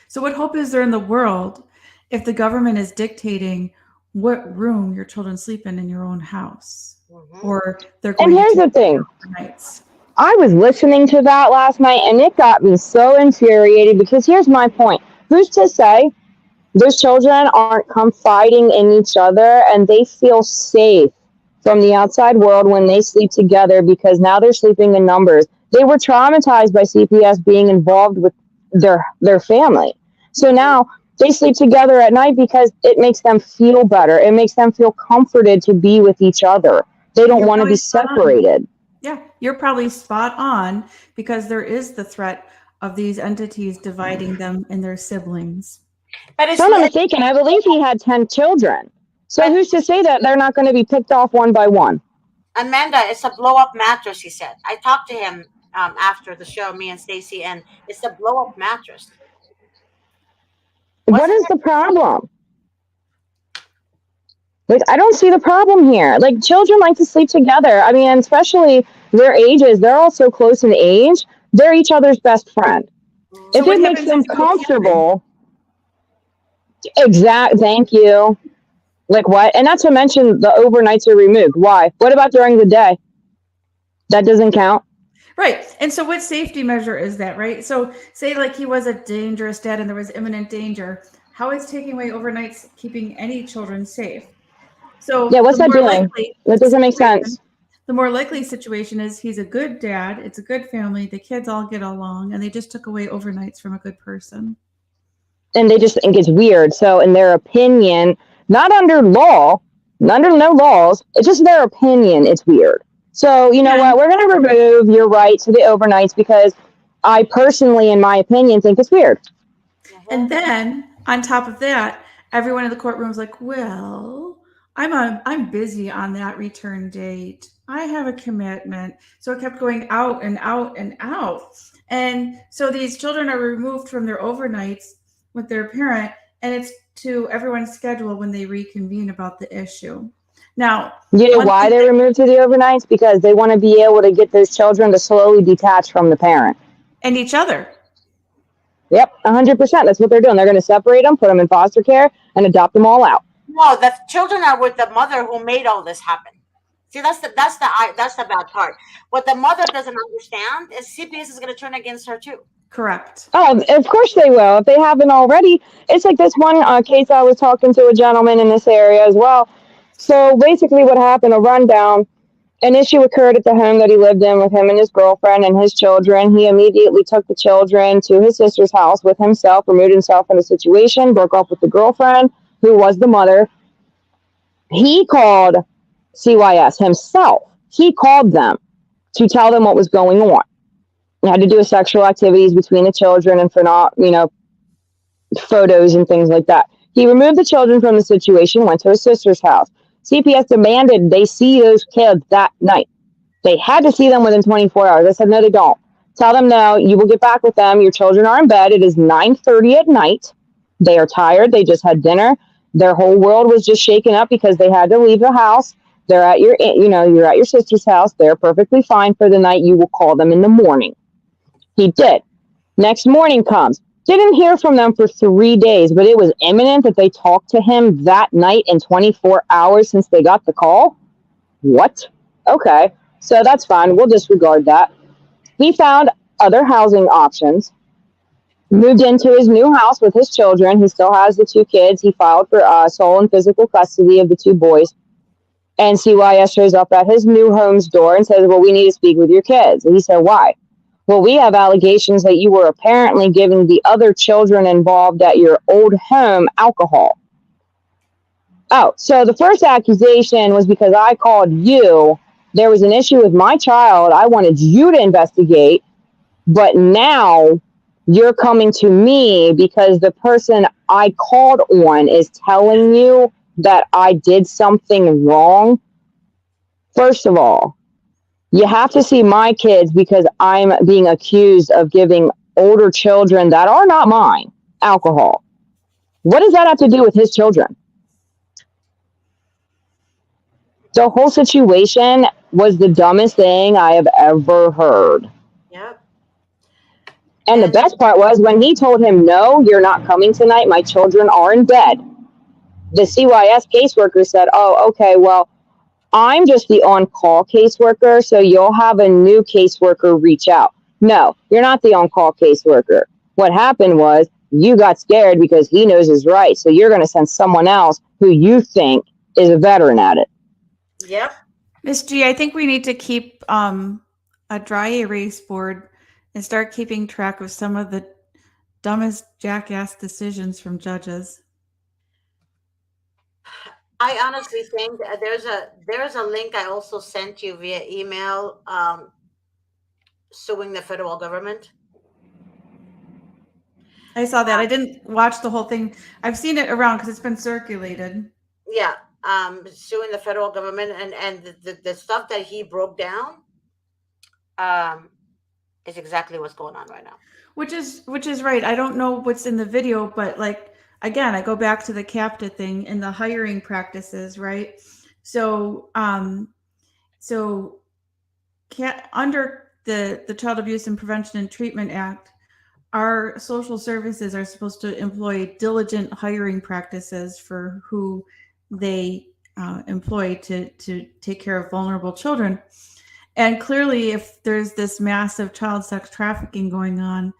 So what hope is there in the world if the government is dictating what room your children sleep in your own house? Or they're going and here's the thing. overnights? I was listening to that last night, and it got me so infuriated because here's my point. Who's to say those children aren't confiding in each other and they feel safe from the outside world when they sleep together because now they're sleeping in numbers. They were traumatized by CPS being involved with their family. So now they sleep together at night because it makes them feel better. It makes them feel comforted to be with each other. They don't want to be separated. Yeah, you're probably spot on because there is the threat of these entities dividing them and their siblings. But if I'm not mistaken, I believe he had 10 children. So who's to say that they're not going to be picked off one by one? Amanda, it's a blow-up mattress, he said. I talked to him after the show, me and Stacy, and it's a blow-up mattress. What is the problem? Like, I don't see the problem here. Like, children like to sleep together. I mean, especially their ages, they're all so close in age. They're each other's best friend. So if it makes them comfortable, thank you. Like what? And not to mention the overnights are removed. Why? What about during the day? That doesn't count. Right. And so what safety measure is that, right? So say like he was a dangerous dad and there was imminent danger. How is taking away overnights keeping any children safe? So yeah, what's that doing? That doesn't make sense. The more likely situation is he's a good dad. It's a good family. The kids all get along and they just took away overnights from a good person. And they just think it's weird. So in their opinion, not under law, under no laws, it's just their opinion, it's weird. So, you know what? We're going to remove your right to the overnights because I personally, in my opinion, think it's weird. And then on top of that, everyone in the courtroom was like, well, I'm busy on that return date. I have a commitment. So it kept going out and out and out. And so these children are removed from their overnights with their parent, and it's to everyone's schedule when they reconvene about the issue. Now, you know why they're removed to the overnights? Because they want to be able to get those children to slowly detach from the parent. And each other. Yep, 100%. That's what they're doing. They're going to separate them, put them in foster care, and adopt them all out. No, the children are with the mother who made all this happen. See, that's the bad part. What the mother doesn't understand is CPS is going to turn against her too. Correct. Oh, of course they will. If they haven't already. It's like this one case I was talking to a gentleman in this area as well. So basically what happened, a rundown, an issue occurred at the home that he lived in with him and his girlfriend and his children. He immediately took the children to his sister's house with himself, removed himself from the situation, broke up with the girlfriend, who was the mother. He called CYS himself. He called them to tell them what was going on. He had to do with sexual activities between the children and for not, photos and things like that. He removed the children from the situation, went to his sister's house. CPS demanded they see those kids that night. They had to see them within 24 hours. I said, no, they don't. Tell them, no, you will get back with them. Your children are in bed. It is 9:30 at night. They are tired. They just had dinner. Their whole world was just shaken up because they had to leave the house. They're at you're at your sister's house. They're perfectly fine for the night. You will call them in the morning. He did. Next morning comes. Didn't hear from them for 3 days, but it was imminent that they talked to him that night in 24 hours since they got the call. What? Okay. So that's fine. We'll disregard that. He found other housing options, moved into his new house with his children. He still has the 2 kids. He filed for sole and physical custody of the 2 boys. And CYS shows up at his new home's door and says, well, we need to speak with your kids. And he said, why? Well, we have allegations that you were apparently giving the other children involved at your old home alcohol. Oh, so the first accusation was because I called you. There was an issue with my child. I wanted you to investigate. But now you're coming to me because the person I called on is telling you that I did something wrong. First of all, You have to see my kids because I'm being accused of giving older children that are not mine alcohol. What does that have to do with his children? The whole situation was the dumbest thing I have ever heard. Yep. And the And best part was when he told him, no, you're not coming tonight. My children are in bed. The CYS caseworker said, oh, okay, well, I'm just the on-call caseworker, so you'll have a new caseworker reach out. No, you're not the on-call caseworker. What happened was you got scared because he knows his rights, so you're going to send someone else who you think is a veteran at it. yep. Miss G, I think we need to keep a dry erase board and start keeping track of some of the dumbest jackass decisions from judges. I honestly think there's a link I also sent you via email, suing the federal government. I saw that. I didn't watch the whole thing. I've seen it around because it's been circulated. Yeah, suing the federal government, and the stuff that he broke down, is exactly what's going on right now. Which is right. I don't know what's in the video, but like again, I go back to the CAPTA thing and the hiring practices, right? So under the Child Abuse and Prevention and Treatment Act, our social services are supposed to employ diligent hiring practices for who they employ to take care of vulnerable children. And clearly, if there's this massive child sex trafficking going on,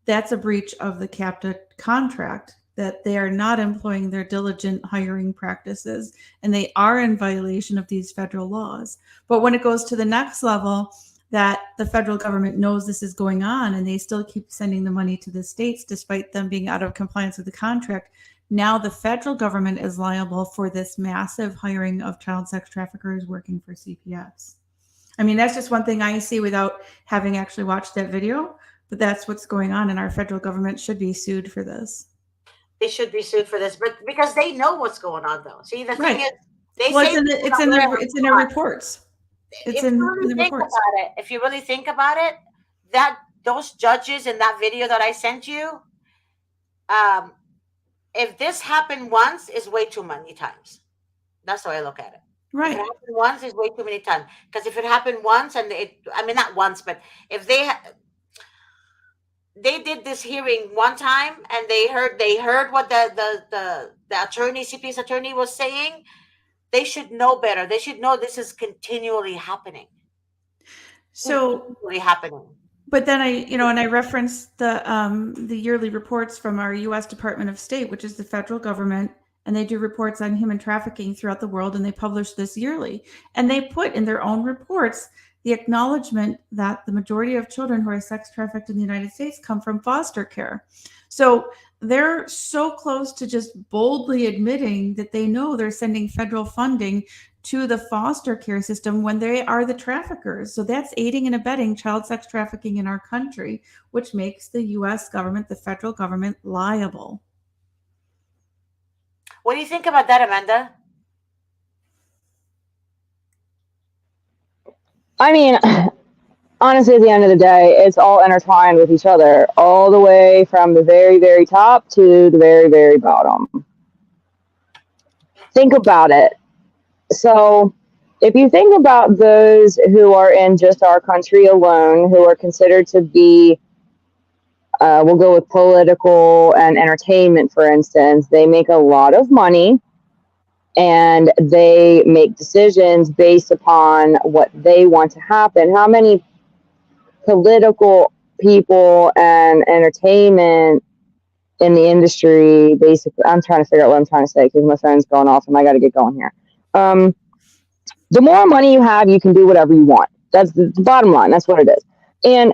that's a breach of the CAPTA contract, that they are not employing their diligent hiring practices, and they are in violation of these federal laws. But when it goes to the next level, that the federal government knows this is going on and they still keep sending the money to the states despite them being out of compliance with the contract, now the federal government is liable for this massive hiring of child sex traffickers working for CPS. I mean, that's just one thing I see without having actually watched that video, but that's what's going on, and our federal government should be sued for this. They should be sued for this, but because they know what's going on, though. See, the thing Right. is, they Well, say it's in their reports. It's if in you really the think reports. about it, if you really think about it, that those judges in that video that I sent you, if this happened once, is way too many times. That's the way I look at it. If Right. it happened once, is way too many times. Because if it happened once, and I mean, not once, but if they did this hearing one time and they heard what the attorney, CPS attorney, was saying, they should know better. They should know this is continually happening. So, Continually happening. but then I referenced the yearly reports from our U.S. Department of State, which is the federal government, and they do reports on human trafficking throughout the world, and they publish this yearly. And they put in their own reports the acknowledgement that the majority of children who are sex trafficked in the United States come from foster care. So they're so close to just boldly admitting that they know they're sending federal funding to the foster care system when they are the traffickers. So that's aiding and abetting child sex trafficking in our country, which makes the U.S. government, the federal government, liable. What do you think about that, Amanda? I mean, honestly, at the end of the day, it's all intertwined with each other, all the way from the very, very top to the very, very bottom. Think about it. So, if you think about those who are in just our country alone, who are considered to be, we'll go with political and entertainment, for instance, they make a lot of money and they make decisions based upon what they want to happen. How many political people and entertainment in the industry, basically, I'm trying to figure out what I'm trying to say because my phone's going off and I got to get going here. The more money you have, you can do whatever you want. That's the bottom line. That's what it is. And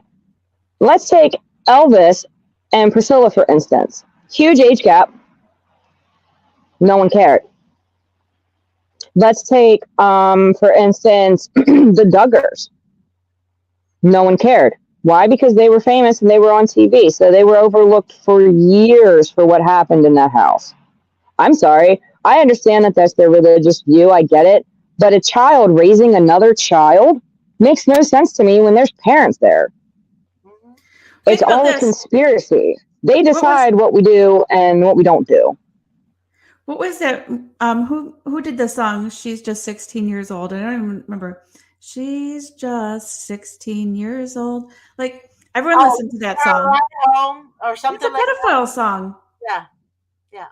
let's take Elvis and Priscilla, for instance. Huge age gap. No one cared. Let's take, for instance, the Duggars. No one cared. Why? Because they were famous and they were on TV. So they were overlooked for years for what happened in that house. I'm sorry. I understand that that's their religious view. I get it. But a child raising another child, makes no sense to me when there's parents there. Mhm. It's Think about all a this. conspiracy. They What was decide what we do and what we don't do. what was that? Who did the song? She's just 16 years old. I don't even remember. She's just 16 years old. Like everyone Oh, listened to that or song. ride home or It's a something like that. pedophile song. Yeah, yeah.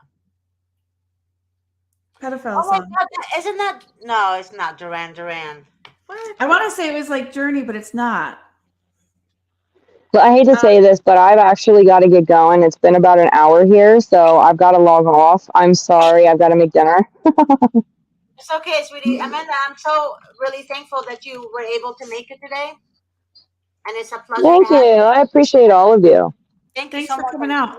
Pedophile Oh my song. God, isn't that? No, it's not Duran Duran. What? I want to say it was like Journey, but it's not. But I hate to Uh, say this, but I've actually got to get going. It's been about an hour here, so I've got to log off. I'm sorry. I've got to make dinner. It's okay, sweetie. Amanda, I'm so really thankful that you were able to make it today, and it's a pleasure to Thank you. have you. I appreciate all of you. Thank you Thanks so for much, coming and out.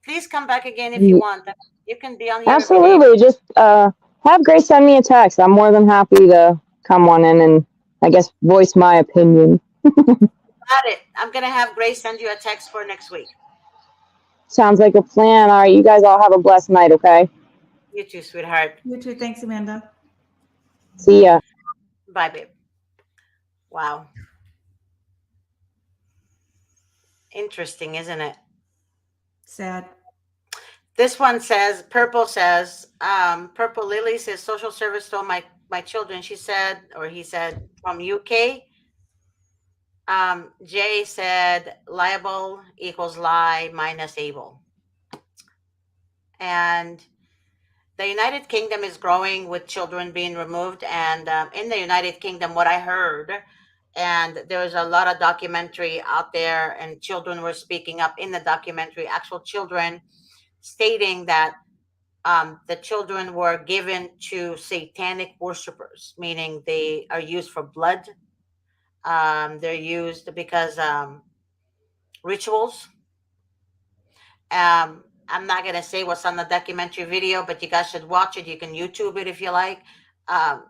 please come back again if you want. You can be on here every day. Absolutely. Just have Grace send me a text. I'm more than happy to come on in and, I guess, voice my opinion. Got it. I'm gonna have Grace send you a text for next week. Sounds like a plan. All right. You guys all have a blessed night, okay? You too, sweetheart. You too. Thanks, Amanda. See ya. Bye, babe. Wow. Interesting, isn't it? Sad. This one says, Purple Lily says, social service told my children, she said, or he said, from UK. Jay said, liable equals lie minus able. And the United Kingdom is growing with children being removed. And in the United Kingdom, what I heard, and there was a lot of documentary out there, and children were speaking up in the documentary, actual children stating that the children were given to satanic worshipers, meaning they are used for blood. They're used because rituals. I'm not gonna say what's on the documentary video, but you guys should watch it. You can YouTube it if you like. Um,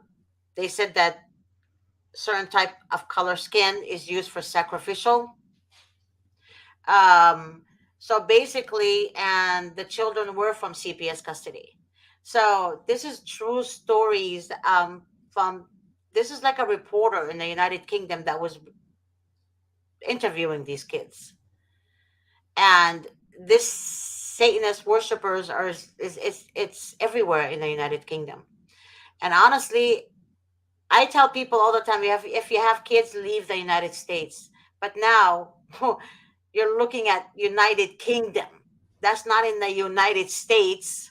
they said that certain type of color skin is used for sacrificial. Um, so basically, and the children were from CPS custody. So this is true stories from. This is like a reporter in the United Kingdom that was interviewing these kids, and this Satanist worshippers are it's everywhere in the United Kingdom. And honestly, I tell people all the time, if you have kids, leave the United States. But now you're looking at United Kingdom. That's not in the United States,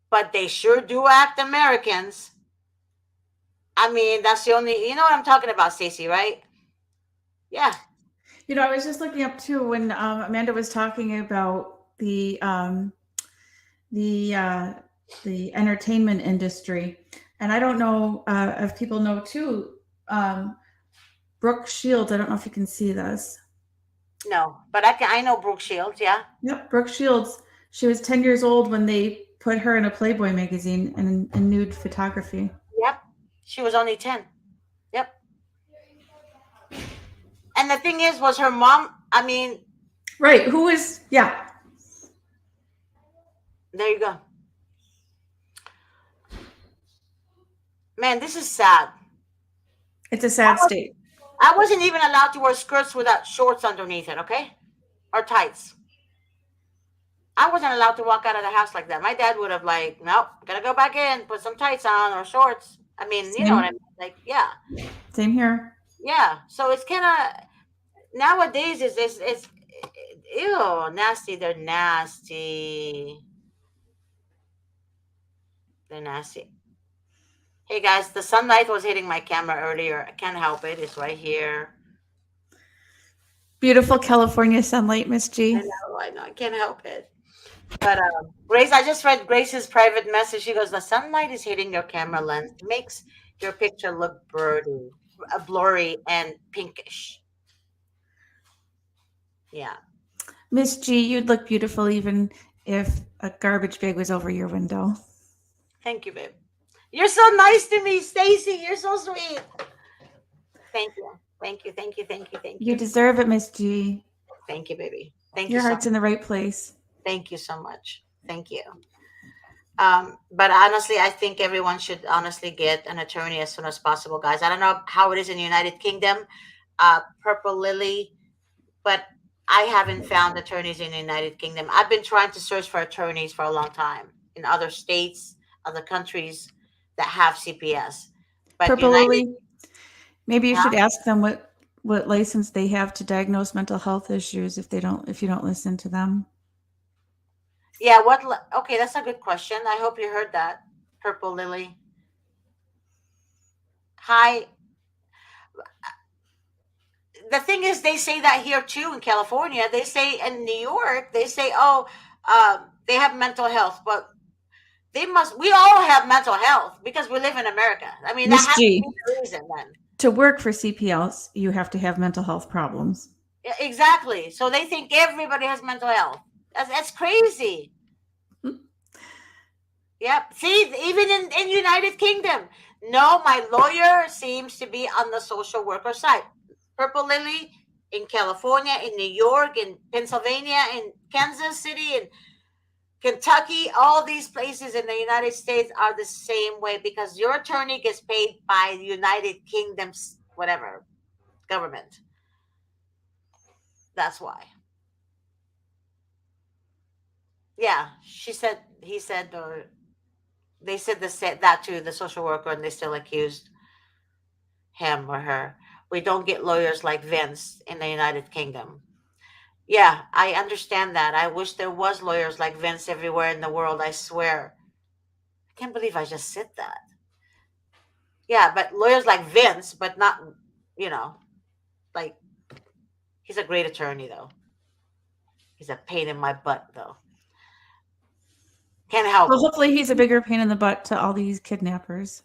but they sure do act Americans. I mean, that's the only, you know what I'm talking about, Stacey, right? Yeah. You know, I was just looking up too when Amanda was talking about the uh, the entertainment industry, and I don't know if people know too. Um, Brooke Shields. I don't know if you can see this. No, but I know Brooke Shields. Yeah. Yep, Brooke Shields. She was 10 years old when they put her in a Playboy magazine and in nude photography. Yep. She was only 10. Yep. And the thing is, was her mom, I mean, Right. Who is, yeah. there you go. Man, this is sad. It's a sad state. I wasn't even allowed to wear skirts without shorts underneath it, okay? Or tights. I wasn't allowed to walk out of the house like that. My dad would have like, nope, gotta go back in, put some tights on or shorts. I mean, you know what I Same, mean? Like, yeah, same here. yeah. So it's kind of nowadays is it's ew nasty. They're nasty. They're nasty. Hey guys, the sunlight was hitting my camera earlier. I can't help it. It's right here. Beautiful California sunlight, Miss I G. know, I know. I can't help it. But Grace, I just read Grace's private message. She goes, "The sunlight is hitting your camera lens. It makes your picture look blurry and pinkish." Yeah. Miss G, you'd look beautiful even if a garbage bag was over your window. Thank you, babe. You're so nice to me, Stacy. You're so sweet. Thank you. Thank you. Thank you. Thank you. Thank You you. deserve it, Miss G. Thank you, baby. Thank you Your so heart's much. in the right place. Thank you so much. Thank you. But honestly, I think everyone should honestly get an attorney as soon as possible, guys. I don't know how it is in the United Kingdom, Purple Lily, but I haven't found attorneys in the United Kingdom. I've been trying to search for attorneys for a long time in other states, other countries that have CPS. But Purple United, Lily, maybe you should huh? ask them what license they have to diagnose mental health issues if you don't listen to them. Yeah, okay, that's a good question. I hope you heard that, Purple Lily. Hi. The thing is, they say that here too in California. They say in New York, they say, oh, they have mental health, but they must. We all have mental health because we live in America. I mean, that Miss has to be G, the reason then. to work for CPS, you have to have mental health problems. Yeah, exactly. So they think everybody has mental health. That's crazy. Yep. See, even in United Kingdom, no, my lawyer seems to be on the social worker side. Purple Lily in California, in New York, in Pennsylvania, in Kansas City, in Kentucky, all these places in the United States are the same way because your attorney gets paid by the United Kingdom's whatever government. That's why. Yeah, she said, he said, or they said that to the social worker, and they still accused him or her. We don't get lawyers like Vince in the United Kingdom. Yeah, I understand that. I wish there was lawyers like Vince everywhere in the world. I swear. I can't believe I just said that. Yeah, but lawyers like Vince, but not, you know, like he's a great attorney though. He's a pain in my butt though. Can't help Well, him. hopefully he's a bigger pain in the butt to all these kidnappers.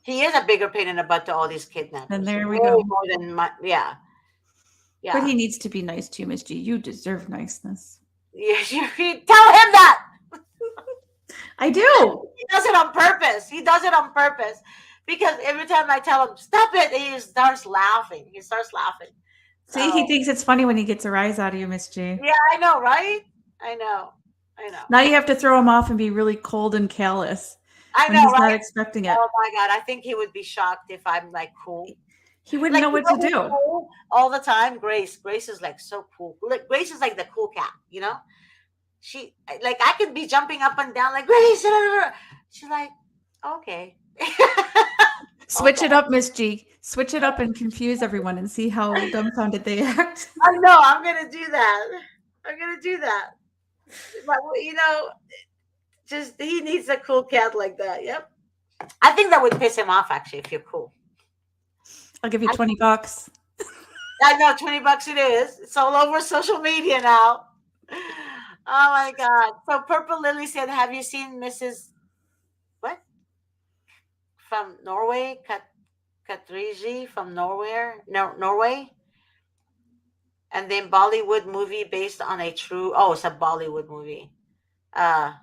He is a bigger pain in the butt to all these Then kidnappers. there we Way go. more than my, yeah, But yeah. he needs to be nice to you, Miss G. You deserve niceness. You tell him that. I do. He does it on purpose. He does it on purpose because every time I tell him stop it, he starts laughing. He starts laughing. See, he So thinks it's funny when he gets a rise out of you, Miss G. yeah, I know, right? I know, I know, Now you have to throw him off and be really cold and callous I when know, he's not right? expecting it. Oh my god, I think he would be shocked if I'm like cool. He wouldn't Like know you what know to who's do. cool all the time? Grace. Grace is like so cool. Like, Grace is like the cool cat, you know? She like I could be jumping up and down like Grace. She's like, okay. Switch Okay. it up, Miss G. Switch it up and confuse everyone and see how dumbfounded they act. I know, I'm gonna do that. I'm gonna do that. But just he needs a cool cat like that. Yep. I think that would piss him off actually if you're cool. I'll give you I, $20. I know, $20 it is. It's all over social media now. Oh my god. So Purple Lily said, have you seen Mrs. What? From Norway? Katriji from Norway? No, Norway? And then Bollywood movie based on a true it's a Bollywood movie. Uh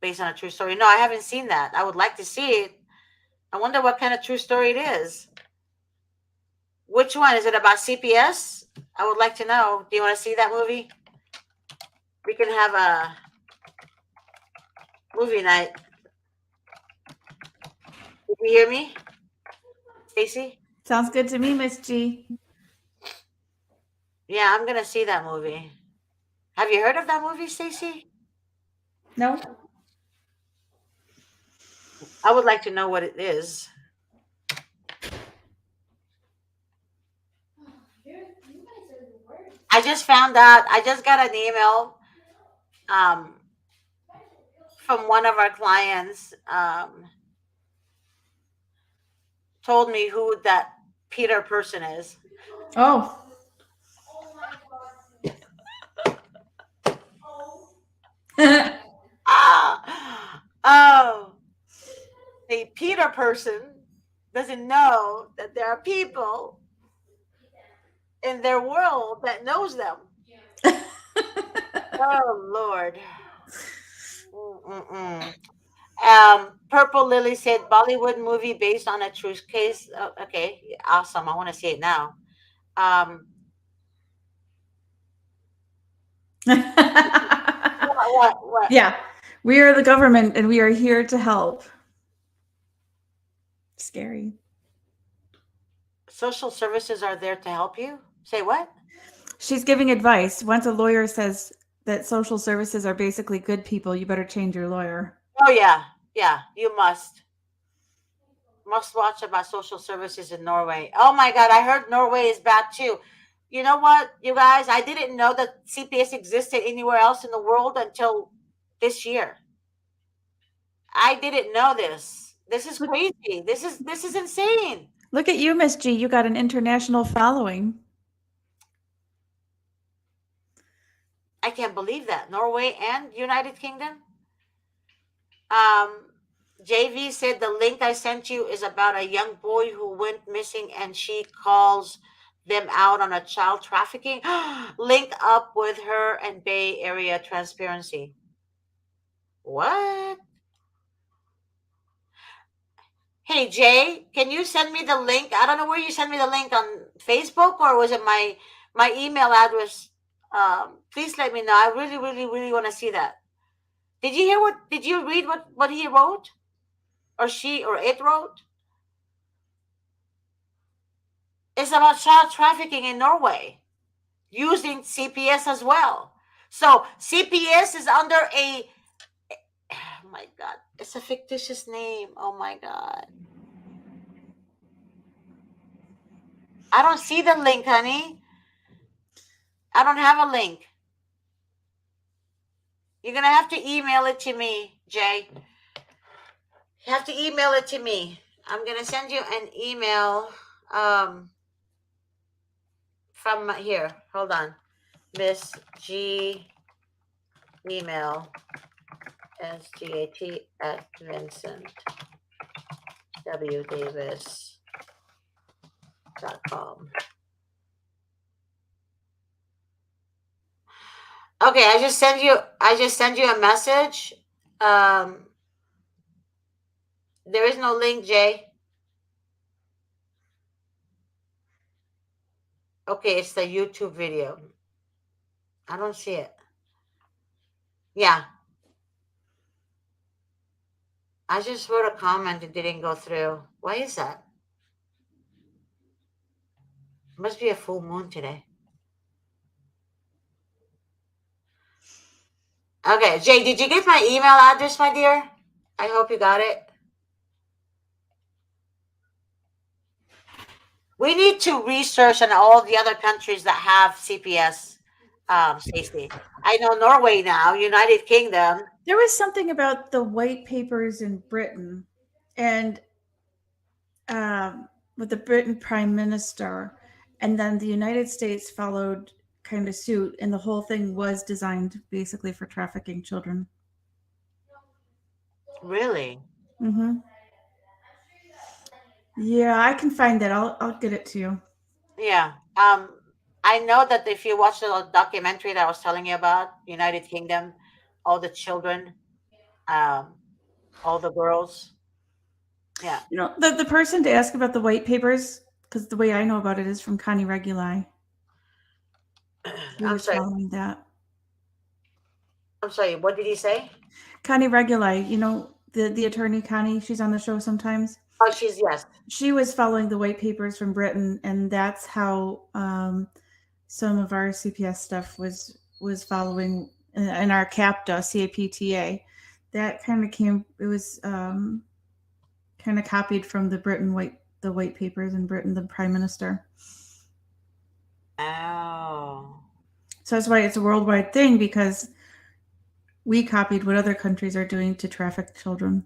Based on a true story. No, I haven't seen that. I would like to see it. I wonder what kind of true story it is. Which one? Is it about CPS? I would like to know. Do you want to see that movie? We can have a movie night. Did you hear me, Stacy? Sounds good to me, Miss G. Yeah, I'm gonna see that movie. Have you heard of that movie, Stacy? No? I would like to know what it is. I just found out. I just got an email um, from one of our clients. Told me who that Peter person is. Oh. Oh, the Peter person doesn't know that there are people in their world that knows them. Oh Lord. Mm-mm-mm. Purple Lily said Bollywood movie based on a true case. Okay, awesome. I want to see it now. Um, what? Yeah. We are the government and we are here to help. Scary. Social services are there to help you. Say what? She's giving advice. Once a lawyer says that social services are basically good people, you better change your lawyer. Oh yeah, yeah. You must watch about social services in Norway. Oh my God, I heard Norway is bad too. You know what, you guys? I didn't know that CPS existed anywhere else in the world until this year. I didn't know this. This is Look, crazy. This is insane. look at you, Miss G. You got an international following. I can't believe that. Norway and United Kingdom. Um, JV said the link I sent you is about a young boy who went missing and she calls them out on a child trafficking. Link up with her and Bay Area Transparency. What? Hey Jay, can you send me the link? I don't know where you sent me the link on Facebook or was it my email address? Please let me know. I really, really, really want to see that. Did you hear what? Did you read what he wrote, or she or it wrote? It's about child trafficking in Norway using CPS as well. So CPS is under a. Oh my God, it's a fictitious name. Oh my God, I don't see the link, honey. I don't have a link. You're gonna have to email it to me, Jay. You have to email it to me. I'm gonna send you an email from here. Hold on. Miss G email SGAT at Vincent W Davis.com. Okay, I just sent you a message. Um there is no link, Jay. Okay, it's the YouTube video. I don't see it. Yeah, I just wrote a comment. It didn't go through. Why is that? Must be a full moon today. Okay, Jay, did you get my email address, my dear? I hope you got it. We need to research on all the other countries that have CPS, Stacey. I know Norway now, United Kingdom. There was something about the white papers in Britain and with the Britain Prime Minister, and then the United States followed kind of suit, and the whole thing was designed basically for trafficking children. Really? Mm-hmm. Yeah, I can find that. I'll get it to you. Yeah. I know that if you watch the documentary that I was telling you about, United Kingdom, all the children, um, all the girls. Yeah. You know, the person to ask about the white papers, because the way I know about it is from Connie Reguli, who I'm was sorry. following that. I'm sorry. What did he say? Connie Reguli, you know, the attorney Connie, she's on the show sometimes. Oh, she's yes. She was following the white papers from Britain, and that's how some of our CPS stuff was following, and our CAPTA, CAPTA. That kind of came. It was kind of copied from the white papers in Britain, the Prime Minister. Oh. So that's why it's a worldwide thing, because we copied what other countries are doing to traffic children.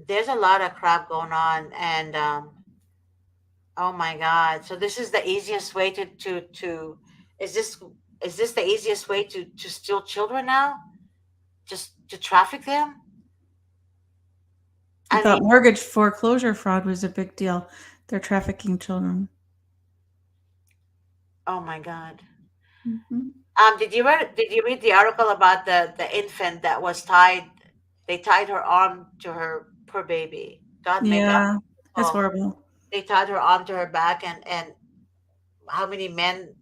There's a lot of crap going on, and oh my God. So this is the easiest way to is this the easiest way to steal children now? Just to traffic them? I I mean, thought mortgage foreclosure fraud was a big deal. They're trafficking children. oh my God. Hmm. Did you read the article about the infant that was tied? They tied her arm to her poor baby. God may God. Yeah, that's Oh, horrible. they tied her arm to her back, and how many men?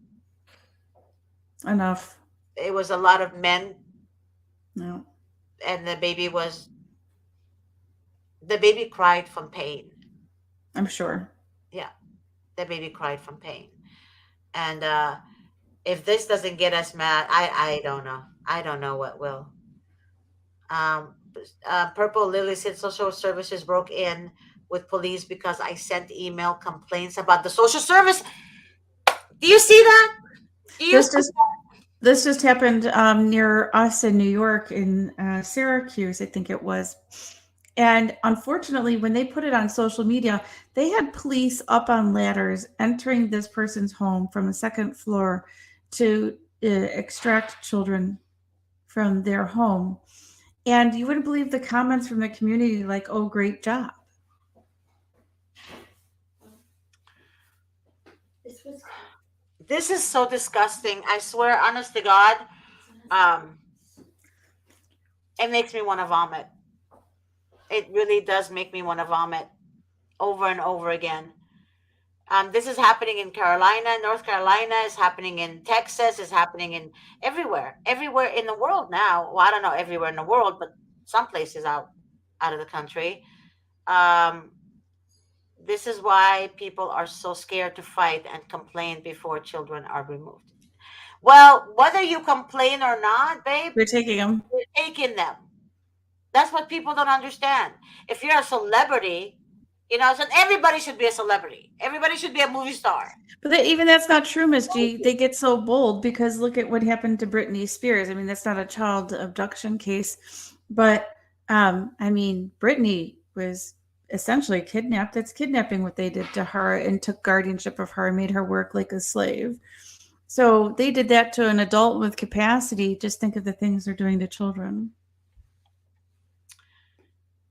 Enough. It was a lot of men No, and the baby cried from pain. I'm sure. Yeah, the baby cried from pain. And if this doesn't get us mad, I don't know. I don't know what will. Purple Lily said social services broke in with police because I sent email complaints about the social service. Do you see that? Do you This see? just this just happened near us in New York, in Syracuse, I think it was. And unfortunately, when they put it on social media, they had police up on ladders entering this person's home from the second floor to extract children from their home. And you wouldn't believe the comments from the community like, oh, great job. This is so disgusting. I swear, honest to God, um, it makes me want to vomit. It really does make me want to vomit over and over again. This is happening in Carolina, North Carolina, is happening in Texas, is happening in everywhere in the world now. Well, I don't know everywhere in the world, but some places out of the country. Um, this is why people are so scared to fight and complain before children are removed. Well, whether you complain or not, babe, We're taking them. you're taking them. That's what people don't understand. If you're a celebrity, so everybody should be a celebrity. Everybody should be a movie star. But even that's not true, Miss G. They get so bold because look at what happened to Britney Spears. I mean, that's not a child abduction case, but I mean, Britney was essentially kidnapped. That's kidnapping what they did to her and took guardianship of her and made her work like a slave. So they did that to an adult with capacity. Just think of the things they're doing to children.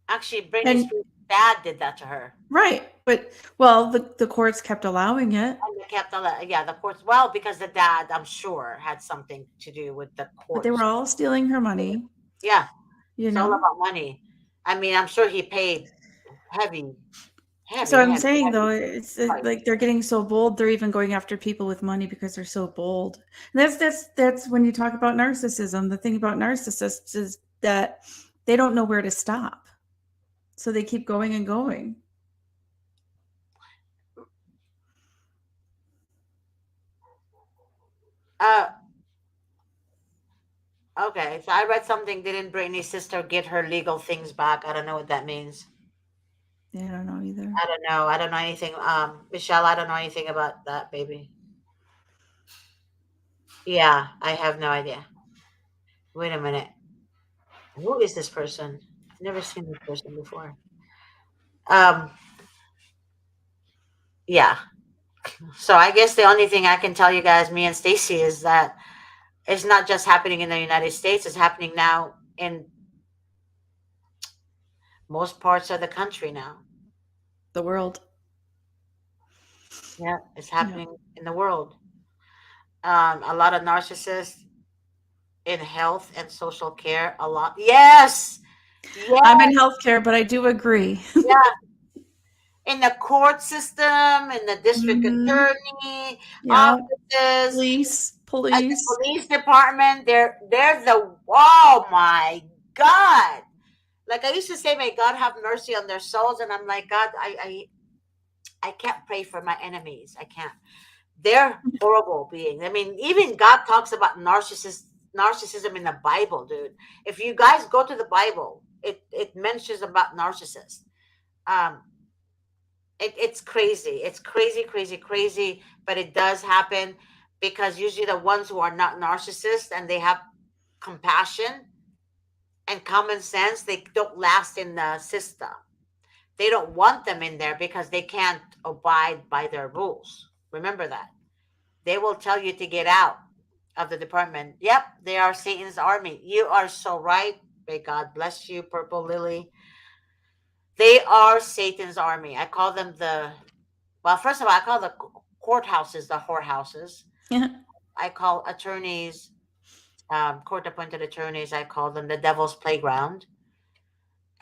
Actually, Britney And Spears' dad did that to her. right, but well, the courts kept allowing it, And they kept the courts. Well, because the dad, I'm sure, had something to do with the but they were courts. all stealing her money. Yeah, You it's all know. about money. I mean, I'm sure he paid heavy, So heavy, I'm heavy, saying though, heavy it's price. like they're getting so bold. They're even going after people with money because they're so bold. And that's when you talk about narcissism. The thing about narcissists is that they don't know where to stop, so they keep going and going. Uh, okay. So I read something. Didn't Britney's sister get her legal things back? I don't know what that means. Yeah, I don't know either. I don't know. I don't know anything. Michelle, I don't know anything about that, baby. Yeah, I have no idea. Wait a minute. Who is this person? I've never seen this person before. Um, yeah. So I guess the only thing I can tell you guys, me and Stacy, is that it's not just happening in the United States. It's happening now in most parts of the country now. The world. Yeah, it's Yeah. happening in the world. A lot of narcissists in health and social care. A lot. Yes. Yeah. I'm in healthcare, but I do agree. Yeah. In the court system, in the district Hmm. attorney Yeah. offices, Police, at the police. police department, they're the, oh my God. Like I used to say, may God have mercy on their souls. And I'm like, God, I can't pray for my enemies. I can't. They're horrible beings. I mean, even God talks about narcissism in the Bible, dude. If you guys go to the Bible, it mentions about narcissists. Um, it's crazy. It's crazy, crazy, crazy. But it does happen because usually the ones who are not narcissists and they have compassion and common sense, they don't last in the system. They don't want them in there because they can't abide by their rules. Remember that. They will tell you to get out of the department. Yep, they are Satan's army. You are so right. May God bless you, Purple Lily. They are Satan's army. I call them well, first of all, I call the courthouses the whorehouses. Yeah. I call attorneys, court appointed attorneys, I call them the devil's playground.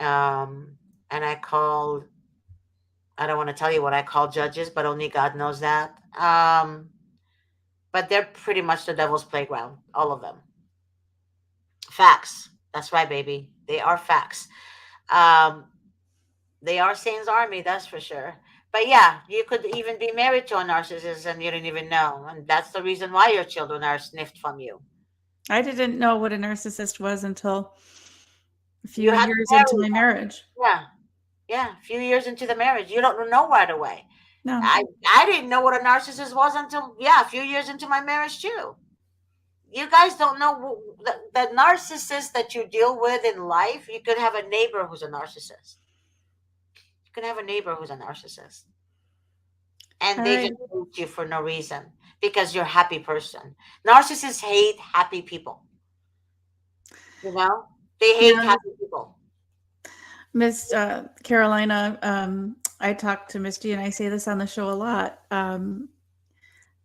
And I don't want to tell you what I call judges, but only God knows that. But they're pretty much the devil's playground, all of them. Facts. That's right, baby. They are facts. Um, they are Satan's army, that's for sure. But yeah, you could even be married to a narcissist and you didn't even know. And that's the reason why your children are sniffed from you. I didn't know what a narcissist was until a You few had to years into marry my them. marriage. Yeah. Yeah. A few years into the marriage. You don't know right away. No. I didn't know what a narcissist was until, yeah, a few years into my marriage too. You guys don't know the narcissist that you deal with in life. You could have a neighbor who's a narcissist. You can have a neighbor who's a narcissist. And All they right. just hate you for no reason because you're a happy person. Narcissists hate happy people. You know, they hate Now, happy people. Miss Carolina, I talk to Misty, and I say this on the show a lot.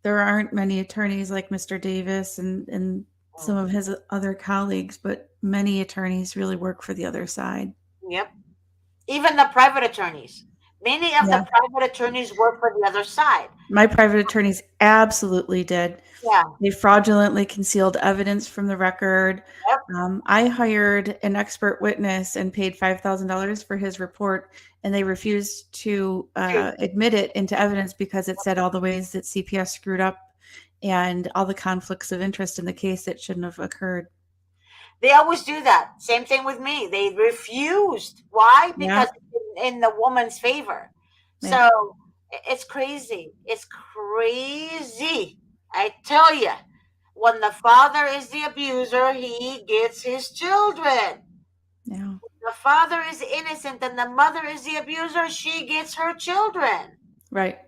There aren't many attorneys like Mr. Davis and some Mm. of his other colleagues, but many attorneys really work for the other side. Yep. Even the private attorneys. Many of the Yeah. private attorneys work for the other side. My private attorneys absolutely did. Yeah. They fraudulently concealed evidence from the record. Yep. I hired an expert witness and paid $5,000 for his report, and they refused to True. admit it into evidence because it said all the ways that CPS screwed up and all the conflicts of interest in the case that shouldn't have occurred. They always do that. Same thing with me. They refused. Why? Yeah, Because it's in the woman's favor. yeah, So it's crazy. It's crazy. I tell you, when the father is the abuser, he gets his children. yeah. The father is innocent and the mother is the abuser, she gets her children. Right.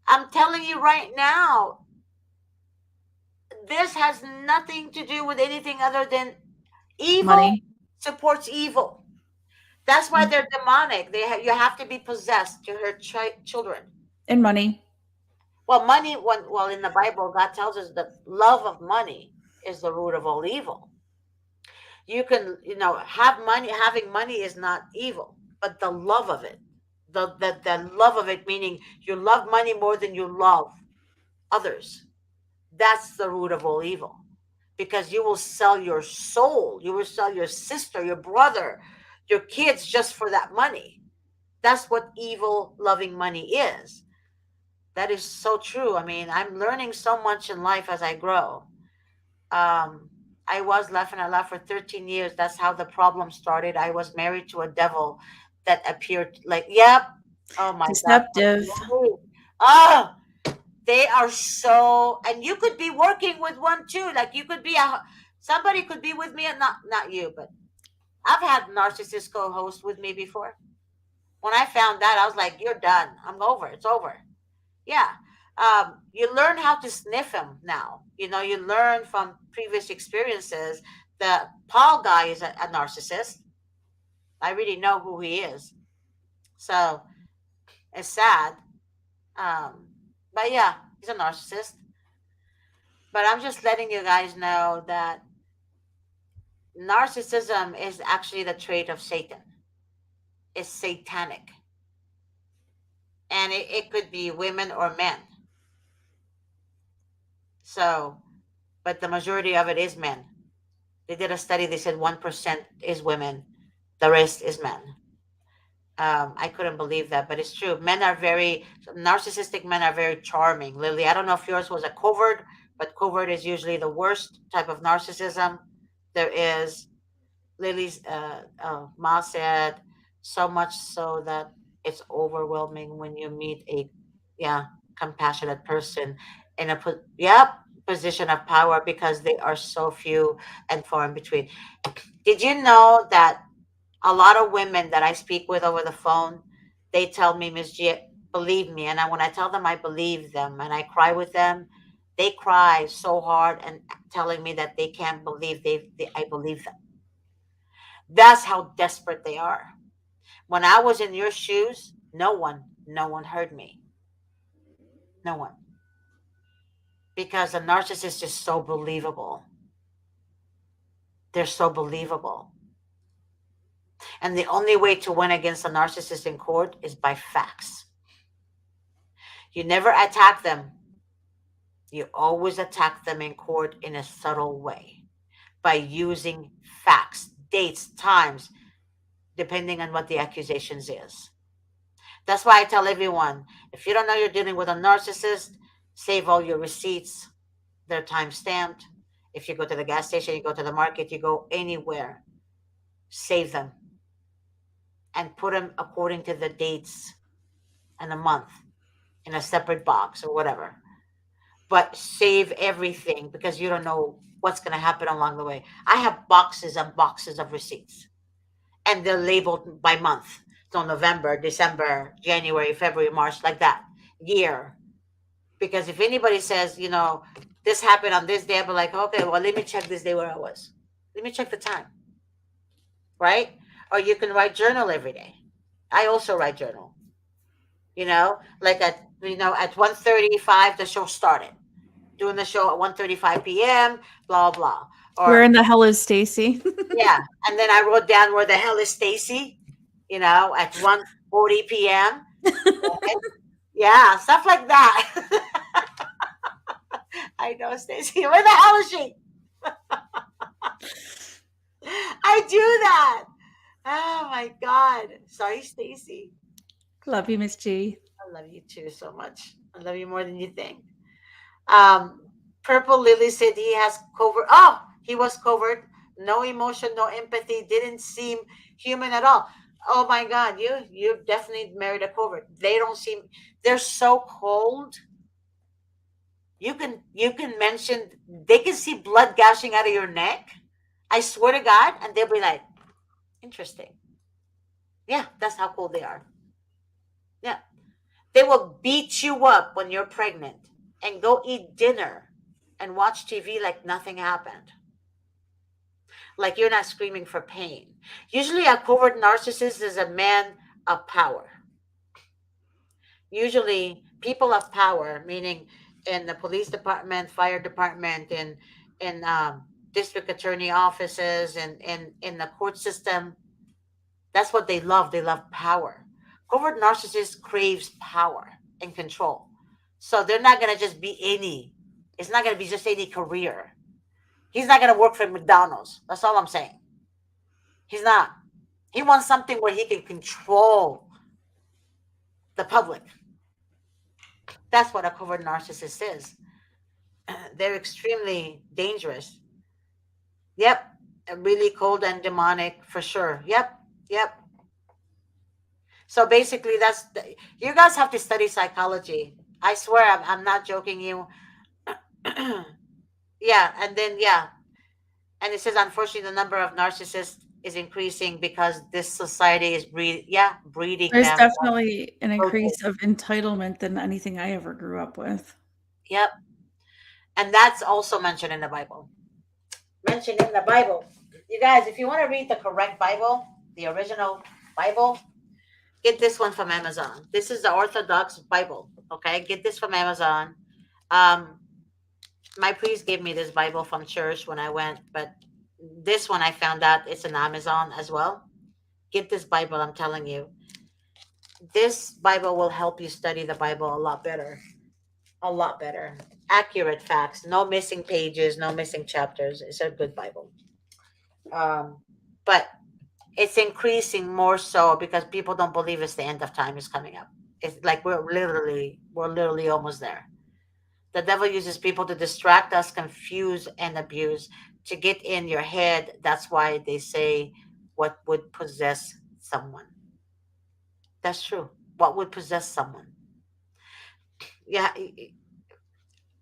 I'm telling you right now, this has nothing to do with anything other than evil Money supports evil. That's why they're demonic. You have to be possessed to hurt children. and money. Well, money. Well, in the Bible, God tells us that love of money is the root of all evil. You can, have money. Having money is not evil, but the love of it, the love of it, meaning you love money more than you love others. That's the root of all evil, because you will sell your soul, you will sell your sister, your brother, your kids just for that money. That's what evil loving money is. That is so true. I mean, I'm learning so much in life as I grow. um I was left and I left for 13 years. That's how the problem started. I was married to a devil that appeared like, yep. Oh my god. Deceptive. Oh, they are so, and you could be working with one too. Like you could be somebody could be with me, and not you, but I've had narcissist co-host with me before. When I found that, I was like, you're done. I'm over. It's over. Yeah. You learn how to sniff him now. You learn from previous experiences. The Paul guy is a narcissist. I really know who he is. So it's sad. Um, but yeah, he's a narcissist. But I'm just letting you guys know that narcissism is actually the trait of Satan. It's satanic. And it could be women or men. So, but the majority of it is men. They did a study, they said 1% is women, the rest is men. I couldn't believe that, but it's true. Men are very narcissistic. Men are very charming. Lily, I don't know if yours was a covert, but covert is usually the worst type of narcissism there is. Lily's Ma said so much so that it's overwhelming when you meet a, yeah, compassionate person in a position of power, because they are so few and far in between. Did you know that a lot of women that I speak with over the phone, they tell me, Miss G, believe me. And when I tell them I believe them and I cry with them, they cry so hard and telling me that they can't believe I believe them. That's how desperate they are. When I was in your shoes, no one heard me. No one. Because a narcissist is so believable. They're so believable. And the only way to win against a narcissist in court is by facts. You never attack them. You always attack them in court in a subtle way by using facts, dates, times, depending on what the accusations is. That's why I tell everyone, if you don't know you're dealing with a narcissist, save all your receipts. They're time stamped. If you go to the gas station, you go to the market, you go anywhere, save them and put them according to the dates and a month in a separate box or whatever. But save everything because you don't know what's going to happen along the way. I have boxes and boxes of receipts, and they're labeled by month. So November, December, January, February, March, like that, year. Because if anybody says, this happened on this day, I'll be like, okay, well, let me check this day where I was. Let me check the time, right? Or you can write journal every day. I also write journal. Like at 1:35 the show started. Doing the show at 1:35 p.m. blah blah. Where Or in the hell is Stacy? yeah, and then I wrote down where the hell is Stacy, at 1:40 p.m. Okay? Yeah, stuff like that. I know Stacy. Where the hell is she? I do that. Oh my God. Sorry, Stacy. Love you, Miss G. I love you too so much. I love you more than you think. Um, Purple Lily said he has covert. Oh, he was covert. No emotion, no empathy. Didn't seem human at all. Oh my God, you definitely married a covert. They don't seem. They're so cold. You can mention. They can see blood gushing out of your neck. I swear to God, and they'll be like, interesting. Yeah, that's how cold they are. Yeah, they will beat you up when you're pregnant and go eat dinner and watch TV like nothing happened. Like you're not screaming for pain. Usually, a covert narcissist is a man of power. Usually, people of power, meaning in the police department, fire department, in district attorney offices, and in the court system, that's what they love. They love power. Covert narcissist craves power and control. So they're not gonna just be any. It's not gonna be just any career. He's not gonna work for McDonald's. That's all I'm saying. He's not. He wants something where he can control the public. That's what a covert narcissist is. They're extremely dangerous. Yep. Really cold and demonic for sure. Yep. Yep. So basically, you guys have to study psychology. I swear, I'm not joking you. Yeah. And then, yeah. And it says, unfortunately, the number of narcissists is increasing because this society is breeding There's them. definitely an Rotate. increase of entitlement than anything I ever grew up with. Yep. And that's also mentioned in the Bible. Mentioned in the Bible. You guys, if you want to read the correct Bible, the original Bible, get this one from Amazon. This is the Orthodox Bible. Okay, get this from Amazon. Um, my priest gave me this Bible from church when I went, but this one I found out it's on Amazon as well. Get this Bible, I'm telling you. This Bible will help you study the Bible a lot better. A lot better. Accurate facts, no missing pages, no missing chapters. It's a good Bible. Um, but it's increasing more so because people don't believe it's the end of time is coming up. It's like we're literally almost there. The devil uses people to distract us, confuse, and abuse to get in your head. That's why they say, what would possess someone? That's true. What would possess someone? Yeah,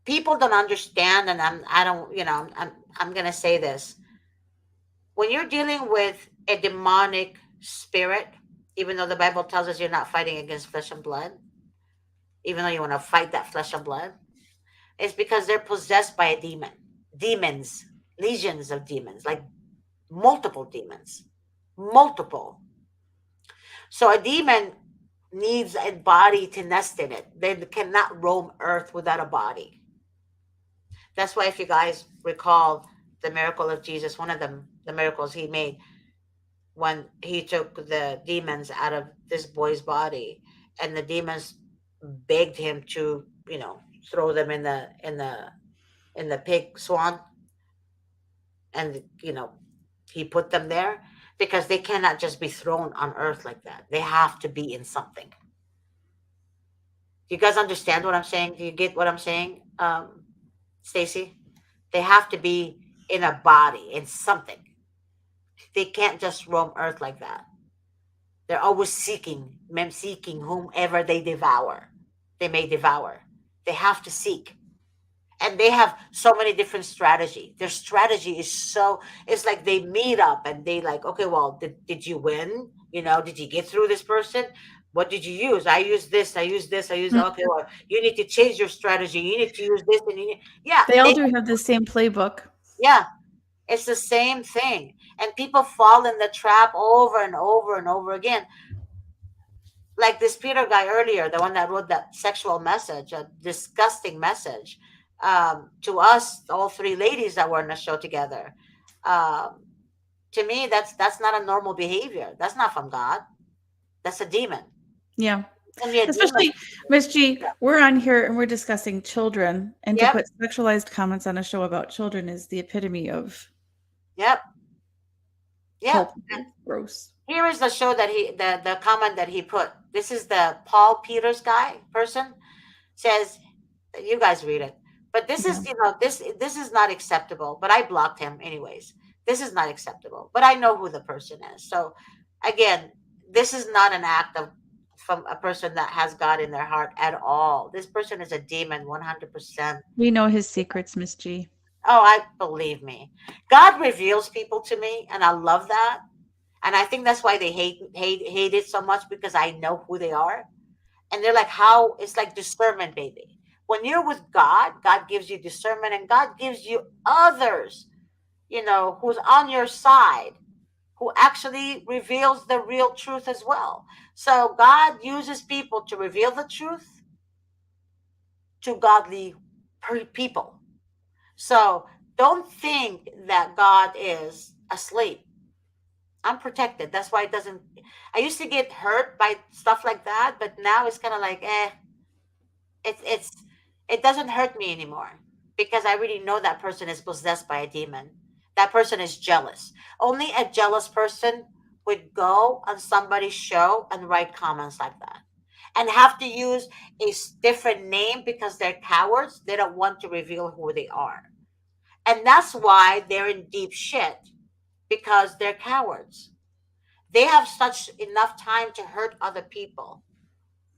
people don't understand, and I don't, I'm gonna say this. When you're dealing with a demonic spirit, even though the Bible tells us you're not fighting against flesh and blood, even though you want to fight that flesh and blood, it's because they're possessed by a demon. Demons, legions of demons, like multiple demons, multiple. So a demon needs a body to nest in it. They cannot roam earth without a body. That's why, if you guys recall the miracle of Jesus, one of the miracles he made when he took the demons out of this boy's body, and the demons begged him to, throw them in the pig swan, and He put them there because they cannot just be thrown on earth like that. They have to be in something. Do you guys understand what I'm saying? Do you get what I'm saying, Stacy? They have to be in a body, in something. They can't just roam earth like that. They're always seeking, seeking whomever they devour. They may devour. They have to seek. And they have so many different strategy. Their strategy is so, it's like they meet up and they like, okay, well, did you win? Did you get through this person? What did you use? I use this, I use this, I use, Mm. okay, well, you need to change your strategy. You need to use this yeah, They all do have the same playbook. yeah, it's the same thing. And people fall in the trap over and over and over again. Like this Peter guy earlier, the one that wrote that sexual message, a disgusting message, to us, all three ladies that were in the show together. Um, to me, that's not a normal behavior. That's not from God. That's a demon. Yeah. And be a demon. Especially, Miss G, we're on here and we're discussing children, and to Yep, put sexualized comments on a show about children is the epitome of yep, yep. culpable, gross. Here is the show that the comment that he put. This is the Paul Peters guy person says, you guys read it. But this Yeah. is, this is not acceptable. But I blocked him anyways. This is not acceptable. But I know who the person is. So again, this is not an act of from a person that has God in their heart at all. This person is a demon 100%. We know his secrets, Miss G. Oh, I believe me. God reveals people to me, and I love that. And I think that's why they hate it so much, because I know who they are. And they're like, how it's like discernment, baby. When you're with God, God gives you discernment, and God gives you others, who's on your side, who actually reveals the real truth as well. So God uses people to reveal the truth to godly people. So don't think that God is asleep. I'm protected. That's why it doesn't. I used to get hurt by stuff like that, but now it's kind of like, it's it doesn't hurt me anymore, because I really know that person is possessed by a demon. That person is jealous. Only a jealous person would go on somebody's show and write comments like that, and have to use a different name because they're cowards. They don't want to reveal who they are, and that's why they're in deep shit, because they're cowards. They have such enough time to hurt other people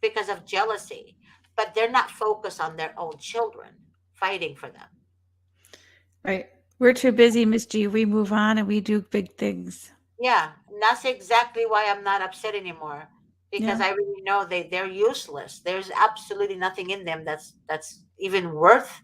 because of jealousy, but they're not focused on their own children, fighting for them. Right. We're too busy, Miss G. We move on and we do big things. Yeah, and that's exactly why I'm not upset anymore, because Yeah. I really know they're useless. There's absolutely nothing in them that's even worth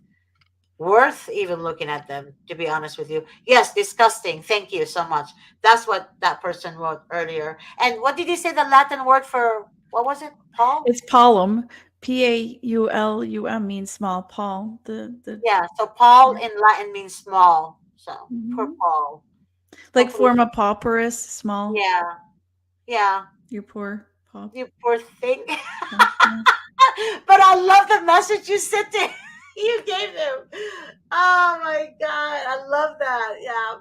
even looking at them, to be honest with you. Yes, disgusting. Thank you so much. That's what that person wrote earlier. And what did you say the Latin word for, what was it? Paul? It's Paulum. Paulum means small. Paul. The Yeah, so Paul in Latin means small. So poor Mhm. Paul. Like Hopefully, forma pauperis, small. yeah, yeah. Your poor paup. You poor thing. Yeah. But I love the message you sent to you gave him. Oh my god, I love that. Yeah,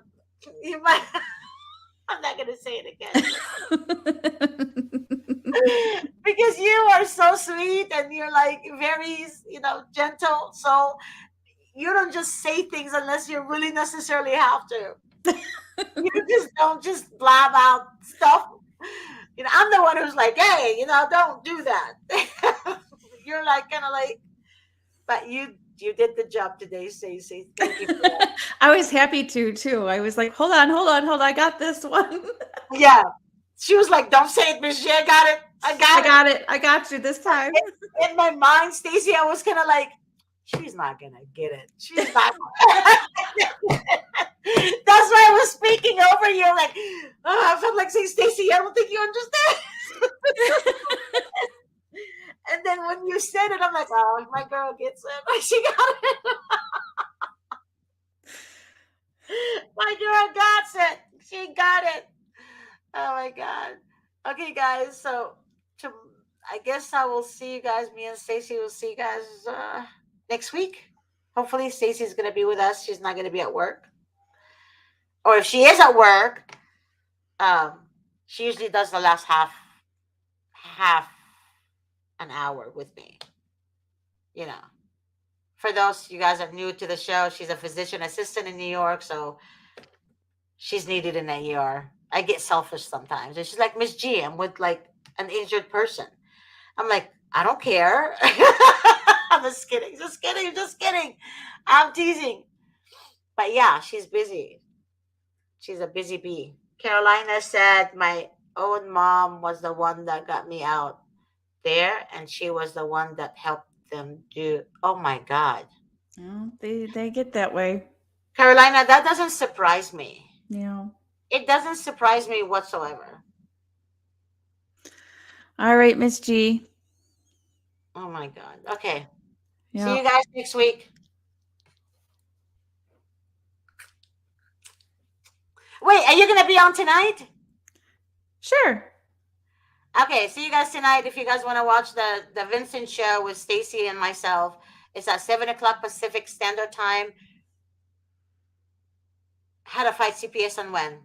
you might. I'm not gonna say it again because you are so sweet and you're like very, gentle. So you don't just say things unless you really necessarily have to. You just don't just blab out stuff. I'm the one who's like, hey, don't do that. You're like kind of like, but you did the job today, Stacey. Thank you for that. I was happy to too. I was like, hold on, hold on, hold on. I got this one. Yeah, she was like, don't say it, Miss J. I got it. I I got it. got it. I got you this time. In my mind, Stacey, I was kind of like, she's not gonna get it. She's not. That's why I was speaking over you. Like, I felt like saying, Stacey, I don't think you understand. And then when you said it, I'm like, oh, my girl gets it. She got it. My girl got it. She got it. Oh my god. Okay, guys. So, to, I guess I will see you guys. Me and Stacey will see you guys next week. Hopefully, Stacey's gonna be with us. She's not gonna be at work. or if she is at work, um, she usually does the last half an hour with me. You know, for those you guys are new to the show, she's a physician assistant in New York, so she's needed in the ER. I get selfish sometimes, and she's like, Miss G, I'm with like an injured person. I'm like, I don't care. I'm just kidding, just kidding, just kidding. I'm teasing. But yeah, she's busy. She's a busy bee. Carolina said my own mom was the one that got me out there, and she was the one that helped them do. Oh my God. They get that way. Carolina, that doesn't surprise me. Yeah. It doesn't surprise me whatsoever. All right, Miss G. Oh my God. Okay. See Yeah. you guys next week. Wait, are you going to be on tonight? Sure. Okay, see you guys tonight. If you guys want to watch the Vincent show with Stacy and myself, it's at 7 o'clock Pacific Standard Time. How to fight CPS and when.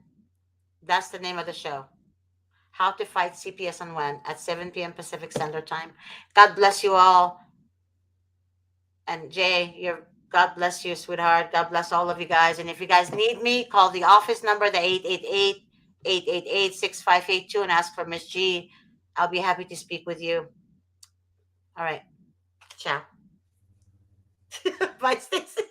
That's the name of the show. How to fight CPS and when at 7 p.m. Pacific Standard Time. God bless you all. And Jay, you're God bless you, sweetheart. God bless all of you guys. And if you guys need me, call the office number, the 888-888-6582, and ask for Miss G. I'll be happy to speak with you. All right. Ciao. Bye, Stacy.